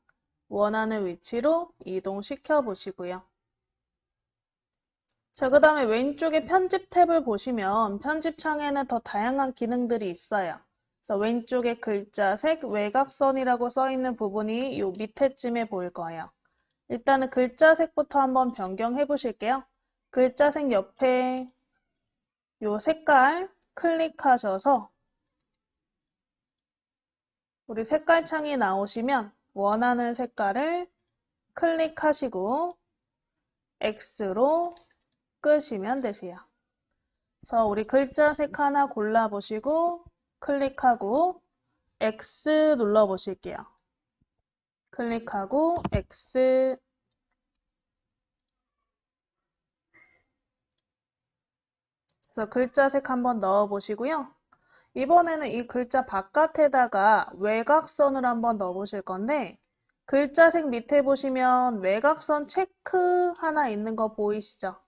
원하는 위치로 이동시켜 보시고요. 자, 그 다음에 왼쪽에 편집 탭을 보시면 편집 창에는 더 다양한 기능들이 있어요. 그래서 왼쪽에 글자색 외곽선이라고 써 있는 부분이 요 밑에쯤에 보일 거예요. 일단은 글자색부터 한번 변경해 보실게요. 글자색 옆에 요 색깔 클릭하셔서 우리 색깔 창이 나오시면 원하는 색깔을 클릭하시고 X로 끄시면 되세요. 그래서 우리 글자색 하나 골라보시고 클릭하고 X 눌러보실게요. 클릭하고 X. 그래서 글자색 한번 넣어보시고요. 이번에는 이 글자 바깥에다가 외곽선을 한번 넣어보실 건데 글자색 밑에 보시면 외곽선 체크 하나 있는 거 보이시죠?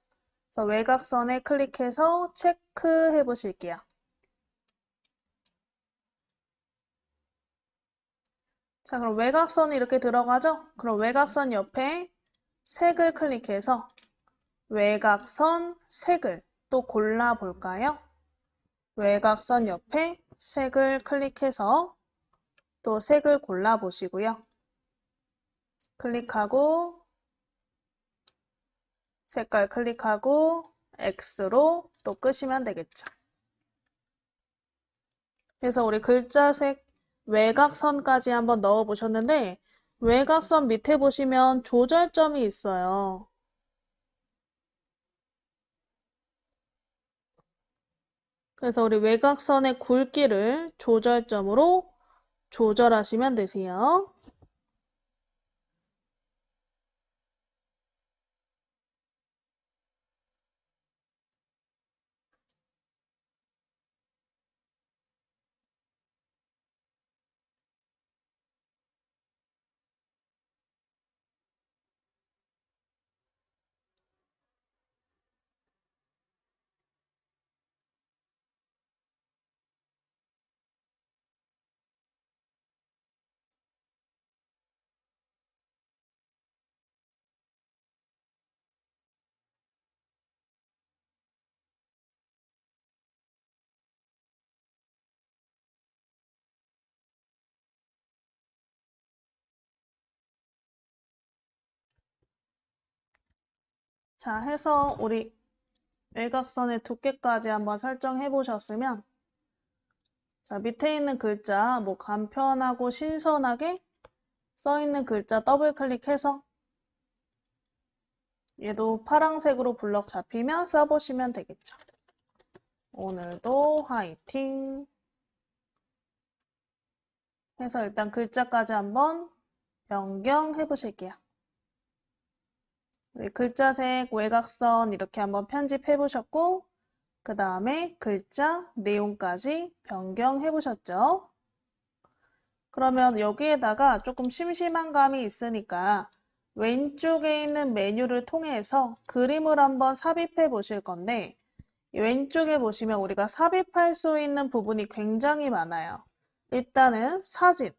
그래서 외곽선에 클릭해서 체크해 보실게요. 자, 그럼 외곽선이 이렇게 들어가죠? 그럼 외곽선 옆에 색을 클릭해서 외곽선 색을 또 골라볼까요? 외곽선 옆에 색을 클릭해서 또 색을 골라보시고요. 클릭하고 색깔 클릭하고 X로 또 끄시면 되겠죠. 그래서 우리 글자색 외곽선까지 한번 넣어 보셨는데 외곽선 밑에 보시면 조절점이 있어요. 그래서 우리 외곽선의 굵기를 조절점으로 조절하시면 되세요. 자, 해서 우리 외곽선의 두께까지 한번 설정해 보셨으면 자, 밑에 있는 글자 뭐 간편하고 신선하게 써 있는 글자 더블 클릭해서 얘도 파란색으로 블럭 잡히면 써보시면 되겠죠. 오늘도 화이팅! 해서 일단 글자까지 한번 변경해 보실게요. 우리 글자색 외곽선 이렇게 한번 편집해 보셨고 그 다음에 글자 내용까지 변경해 보셨죠? 그러면 여기에다가 조금 심심한 감이 있으니까 왼쪽에 있는 메뉴를 통해서 그림을 한번 삽입해 보실 건데 왼쪽에 보시면 우리가 삽입할 수 있는 부분이 굉장히 많아요. 일단은 사진.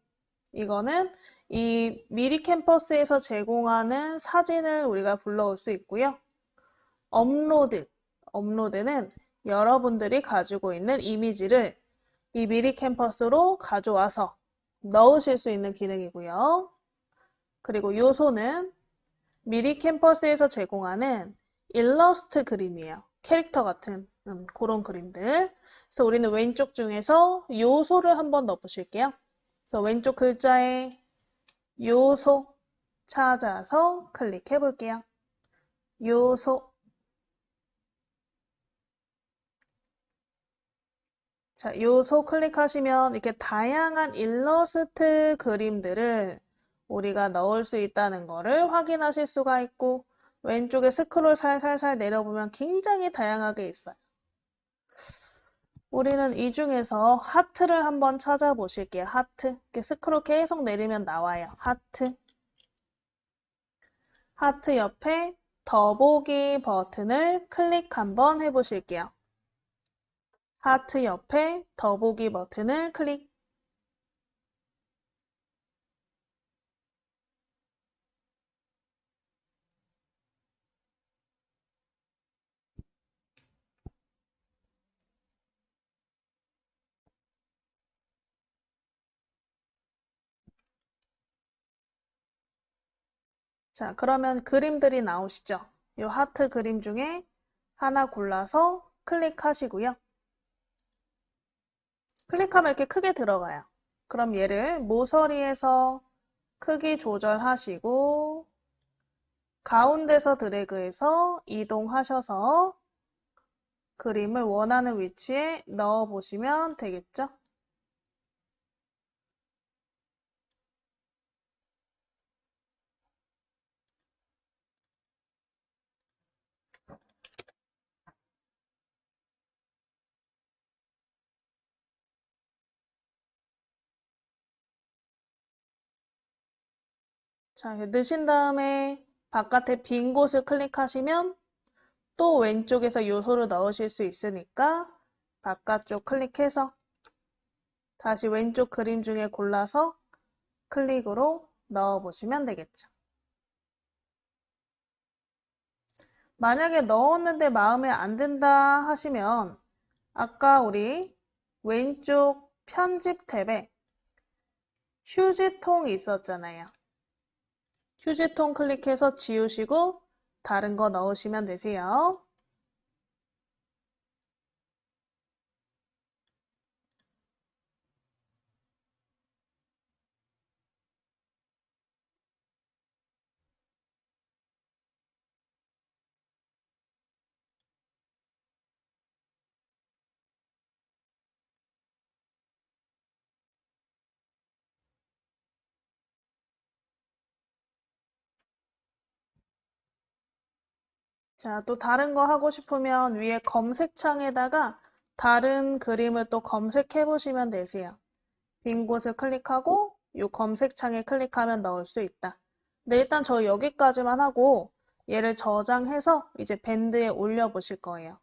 이거는 이 미리 캠퍼스에서 제공하는 사진을 우리가 불러올 수 있고요. 업로드. 업로드는 여러분들이 가지고 있는 이미지를 이 미리 캠퍼스로 가져와서 넣으실 수 있는 기능이고요. 그리고 요소는 미리 캠퍼스에서 제공하는 일러스트 그림이에요. 캐릭터 같은 그런 그림들. 그래서 우리는 왼쪽 중에서 요소를 한번 넣어보실게요. 그래서 왼쪽 글자에 요소 찾아서 클릭해 볼게요. 요소. 자, 요소 클릭하시면 이렇게 다양한 일러스트 그림들을 우리가 넣을 수 있다는 거를 확인하실 수가 있고 왼쪽에 스크롤 살살살 내려보면 굉장히 다양하게 있어요. 우리는 이 중에서 하트를 한번 찾아보실게요. 하트. 이렇게 스크롤 계속 내리면 나와요. 하트. 하트 옆에 더보기 버튼을 클릭 한번 해보실게요. 하트 옆에 더보기 버튼을 클릭. 자, 그러면 그림들이 나오시죠? 이 하트 그림 중에 하나 골라서 클릭하시고요. 클릭하면 이렇게 크게 들어가요. 그럼 얘를 모서리에서 크기 조절하시고 가운데서 드래그해서 이동하셔서 그림을 원하는 위치에 넣어 보시면 되겠죠? 자, 넣으신 다음에 바깥에 빈 곳을 클릭하시면 또 왼쪽에서 요소를 넣으실 수 있으니까 바깥쪽 클릭해서 다시 왼쪽 그림 중에 골라서 클릭으로 넣어보시면 되겠죠. 만약에 넣었는데 마음에 안 든다 하시면 아까 우리 왼쪽 편집 탭에 휴지통 있었잖아요. 휴지통 클릭해서 지우시고 다른 거 넣으시면 되세요. 자, 또 다른 거 하고 싶으면 위에 검색창에다가 다른 그림을 또 검색해 보시면 되세요. 빈 곳을 클릭하고 이 검색창에 클릭하면 넣을 수 있다. 근데 일단 저 여기까지만 하고 얘를 저장해서 이제 밴드에 올려 보실 거예요.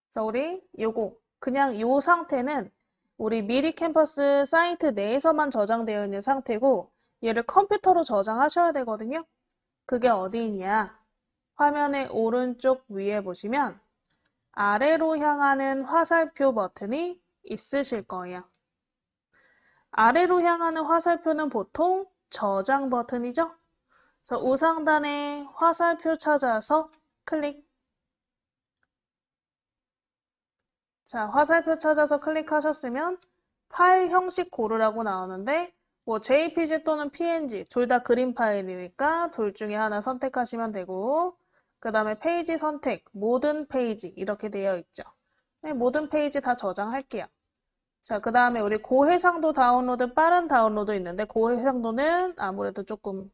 그래서 우리 요거 그냥 요 상태는 우리 미리 캠퍼스 사이트 내에서만 저장되어 있는 상태고 얘를 컴퓨터로 저장하셔야 되거든요. 그게 어디 있냐? 화면의 오른쪽 위에 보시면 아래로 향하는 화살표 버튼이 있으실 거예요. 아래로 향하는 화살표는 보통 저장 버튼이죠. 그래서 우상단에 화살표 찾아서 클릭. 자, 화살표 찾아서 클릭하셨으면 파일 형식 고르라고 나오는데 뭐 JPG 또는 PNG 둘 다 그림 파일이니까 둘 중에 하나 선택하시면 되고 그 다음에 페이지 선택, 모든 페이지 이렇게 되어 있죠. 네, 모든 페이지 다 저장할게요. 자, 그 다음에 우리 고해상도 다운로드, 빠른 다운로드 있는데 고해상도는 아무래도 조금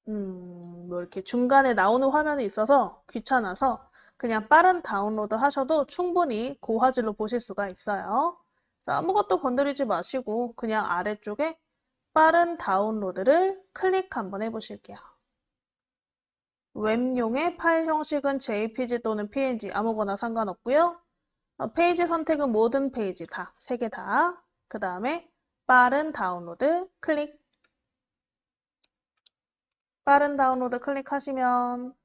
뭐 이렇게 중간에 나오는 화면이 있어서 귀찮아서 그냥 빠른 다운로드 하셔도 충분히 고화질로 보실 수가 있어요. 자, 아무것도 건드리지 마시고 그냥 아래쪽에 빠른 다운로드를 클릭 한번 해보실게요. 웹용의 파일 형식은 JPG 또는 PNG 아무거나 상관없고요. 페이지 선택은 모든 페이지 다, 세 개 다. 그 다음에 빠른 다운로드 클릭. 빠른 다운로드 클릭하시면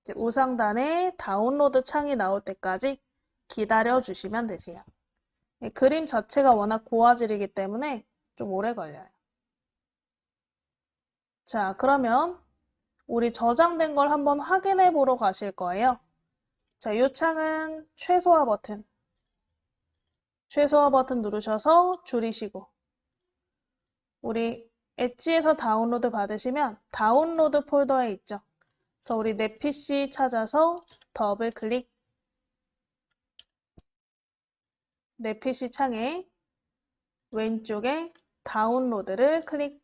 이제 우상단에 다운로드 창이 나올 때까지 기다려 주시면 되세요. 그림 자체가 워낙 고화질이기 때문에 좀 오래 걸려요. 자, 그러면 우리 저장된 걸 한번 확인해 보러 가실 거예요. 자, 이 창은 최소화 버튼. 최소화 버튼 누르셔서 줄이시고 우리 엣지에서 다운로드 받으시면 다운로드 폴더에 있죠. 그래서 우리 내 PC 찾아서 더블 클릭. 내 PC 창에 왼쪽에 다운로드를 클릭.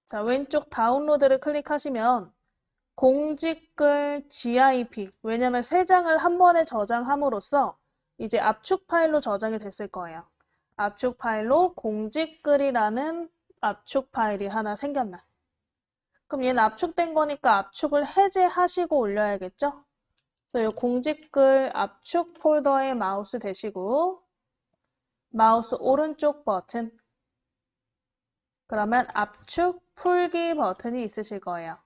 자, 왼쪽 다운로드를 클릭하시면 공직글 GIP, 왜냐면 세 장을 한 번에 저장함으로써 이제 압축 파일로 저장이 됐을 거예요. 압축 파일로 공직글이라는 압축 파일이 하나 생겼나. 그럼 얘는 압축된 거니까 압축을 해제하시고 올려야겠죠? 그래서 이 공직글 압축 폴더에 마우스 대시고 마우스 오른쪽 버튼 그러면 압축 풀기 버튼이 있으실 거예요.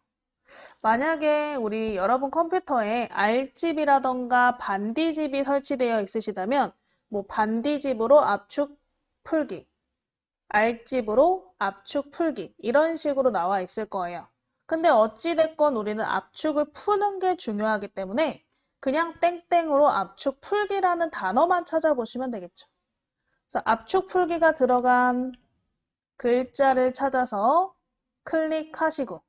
만약에 우리 여러분 컴퓨터에 R집이라던가 반디집이 설치되어 있으시다면 뭐 반디집으로 압축 풀기, R집으로 압축 풀기 이런 식으로 나와 있을 거예요. 근데 어찌됐건 우리는 압축을 푸는 게 중요하기 때문에 그냥 땡땡으로 압축 풀기라는 단어만 찾아보시면 되겠죠. 그래서 압축 풀기가 들어간 글자를 찾아서 클릭하시고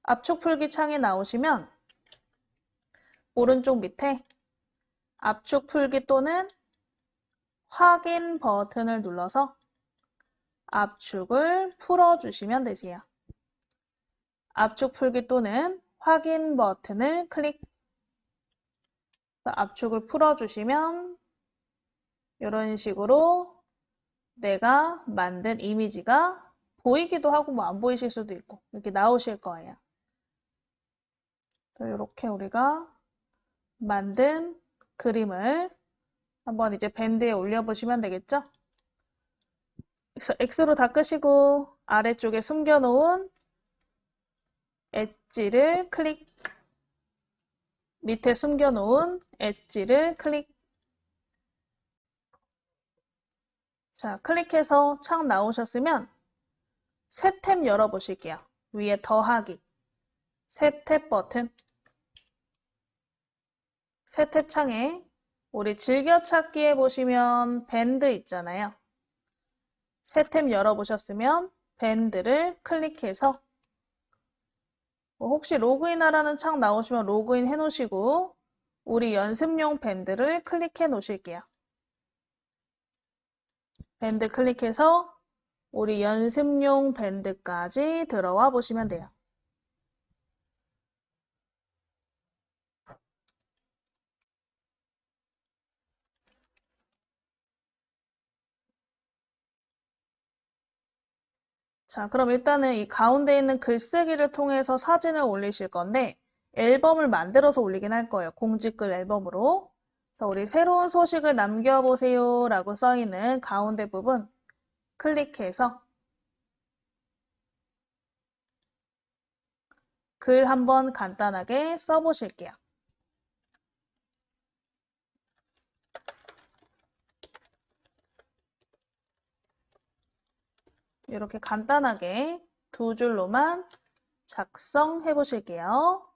압축 풀기 창에 나오시면 오른쪽 밑에 압축 풀기 또는 확인 버튼을 눌러서 압축을 풀어주시면 되세요. 압축 풀기 또는 확인 버튼을 클릭. 압축을 풀어주시면 이런 식으로 내가 만든 이미지가 보이기도 하고 뭐 안 보이실 수도 있고 이렇게 나오실 거예요. 그래서 이렇게 우리가 만든 그림을 한번 이제 밴드에 올려보시면 되겠죠? X로 닦으시고 아래쪽에 숨겨놓은 엣지를 클릭, 밑에 숨겨놓은 엣지를 클릭. 자, 클릭해서 창 나오셨으면 새 탭 열어보실게요. 위에 더하기, 새 탭 버튼, 새 탭 창에 우리 즐겨찾기에 보시면 밴드 있잖아요. 새 탭 열어보셨으면 밴드를 클릭해서 혹시 로그인 하라는 창 나오시면 로그인 해 놓으시고 우리 연습용 밴드를 클릭해 놓으실게요. 밴드 클릭해서 우리 연습용 밴드까지 들어와 보시면 돼요. 자, 그럼 일단은 이 가운데 있는 글쓰기를 통해서 사진을 올리실 건데 앨범을 만들어서 올리긴 할 거예요. 공지글 앨범으로. 그래서 우리 새로운 소식을 남겨보세요 라고 써있는 가운데 부분 클릭해서 글 한번 간단하게 써보실게요. 이렇게 간단하게 두 줄로만 작성해 보실게요.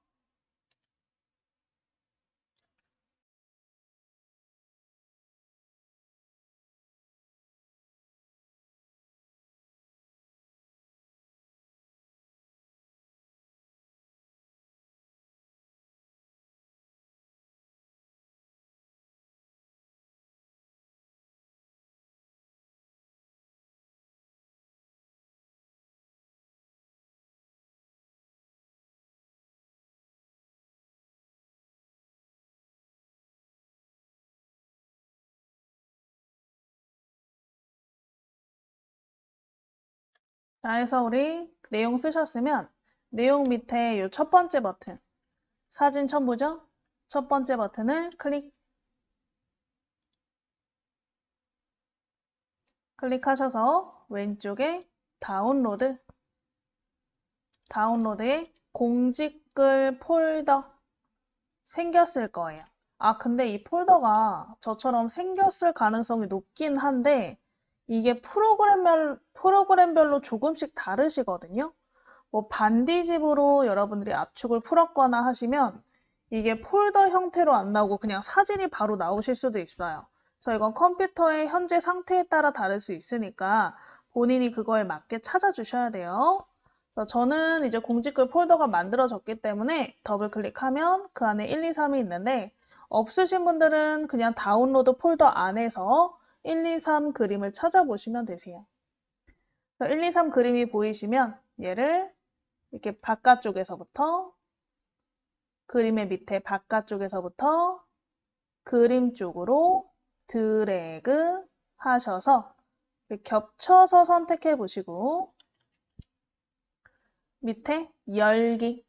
자, 해서 우리 내용 쓰셨으면 내용 밑에 이 첫 번째 버튼, 사진 첨부죠? 첫 번째 버튼을 클릭하셔서 왼쪽에 다운로드에 공지글 폴더 생겼을 거예요. 아, 근데 이 폴더가 저처럼 생겼을 가능성이 높긴 한데 이게 프로그램별로 조금씩 다르시거든요. 뭐 반디집으로 여러분들이 압축을 풀었거나 하시면 이게 폴더 형태로 안 나오고 그냥 사진이 바로 나오실 수도 있어요. 그래서 이건 컴퓨터의 현재 상태에 따라 다를 수 있으니까 본인이 그거에 맞게 찾아주셔야 돼요. 그래서 저는 이제 공지글 폴더가 만들어졌기 때문에 더블 클릭하면 그 안에 1, 2, 3이 있는데 없으신 분들은 그냥 다운로드 폴더 안에서 1, 2, 3 그림을 찾아보시면 되세요. 1, 2, 3 그림이 보이시면 얘를 이렇게 바깥쪽에서부터 그림의 밑에 바깥쪽에서부터 그림 쪽으로 드래그 하셔서 겹쳐서 선택해 보시고 밑에 열기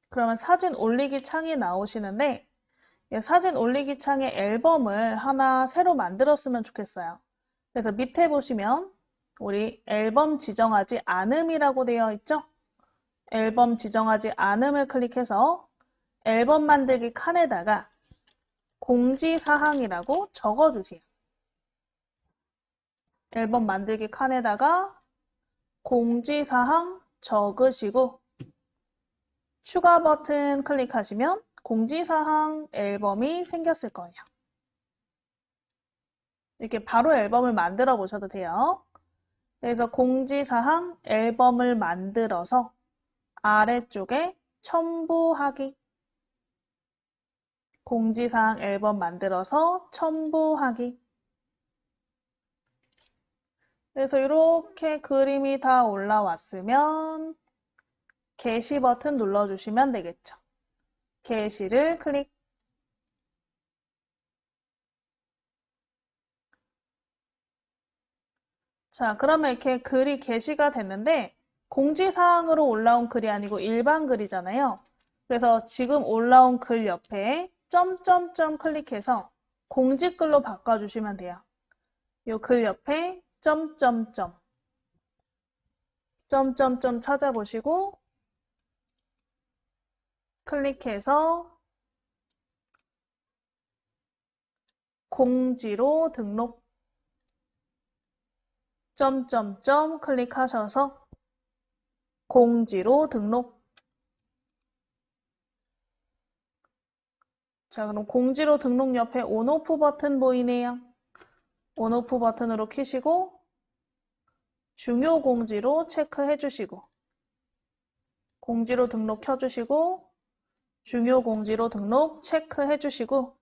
그러면 사진 올리기 창이 나오시는데 사진 올리기 창에 앨범을 하나 새로 만들었으면 좋겠어요. 그래서 밑에 보시면 우리 앨범 지정하지 않음이라고 되어 있죠? 앨범 지정하지 않음을 클릭해서 앨범 만들기 칸에다가 공지사항이라고 적어주세요. 앨범 만들기 칸에다가 공지사항 적으시고 추가 버튼 클릭하시면 공지사항 앨범이 생겼을 거예요. 이렇게 바로 앨범을 만들어 보셔도 돼요. 그래서 공지사항 앨범을 만들어서 아래쪽에 첨부하기 공지사항 앨범 만들어서 첨부하기 그래서 이렇게 그림이 다 올라왔으면 게시 버튼 눌러주시면 되겠죠. 게시를 클릭 자, 그러면 이렇게 글이 게시가 됐는데 공지사항으로 올라온 글이 아니고 일반 글이잖아요. 그래서 지금 올라온 글 옆에 점점점 클릭해서 공지글로 바꿔주시면 돼요. 요 글 옆에 점점점 점점점 찾아보시고 클릭해서 공지로 등록 점점점 클릭하셔서 공지로 등록. 자, 그럼 공지로 등록 옆에 온오프 버튼 보이네요. 온오프 버튼으로 켜시고 중요 공지로 체크해 주시고 공지로 등록 켜주시고 중요 공지로 등록 체크해 주시고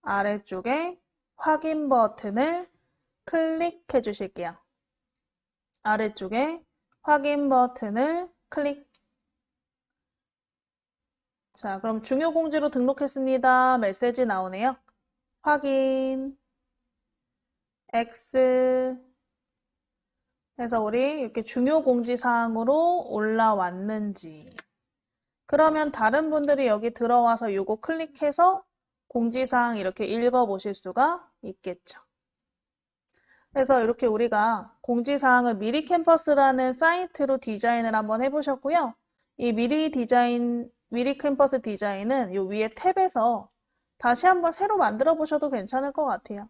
아래쪽에 확인 버튼을 클릭해 주실게요. 아래쪽에 확인 버튼을 클릭. 자, 그럼 중요 공지로 등록했습니다. 메시지 나오네요. 확인, X 해서 우리 이렇게 중요 공지 사항으로 올라왔는지. 그러면 다른 분들이 여기 들어와서 요거 클릭해서 공지사항 이렇게 읽어보실 수가 있겠죠. 그래서 이렇게 우리가 공지사항을 미리 캠퍼스라는 사이트로 디자인을 한번 해보셨고요. 이 미리 캠퍼스 디자인은 요 위에 탭에서 다시 한번 새로 만들어 보셔도 괜찮을 것 같아요.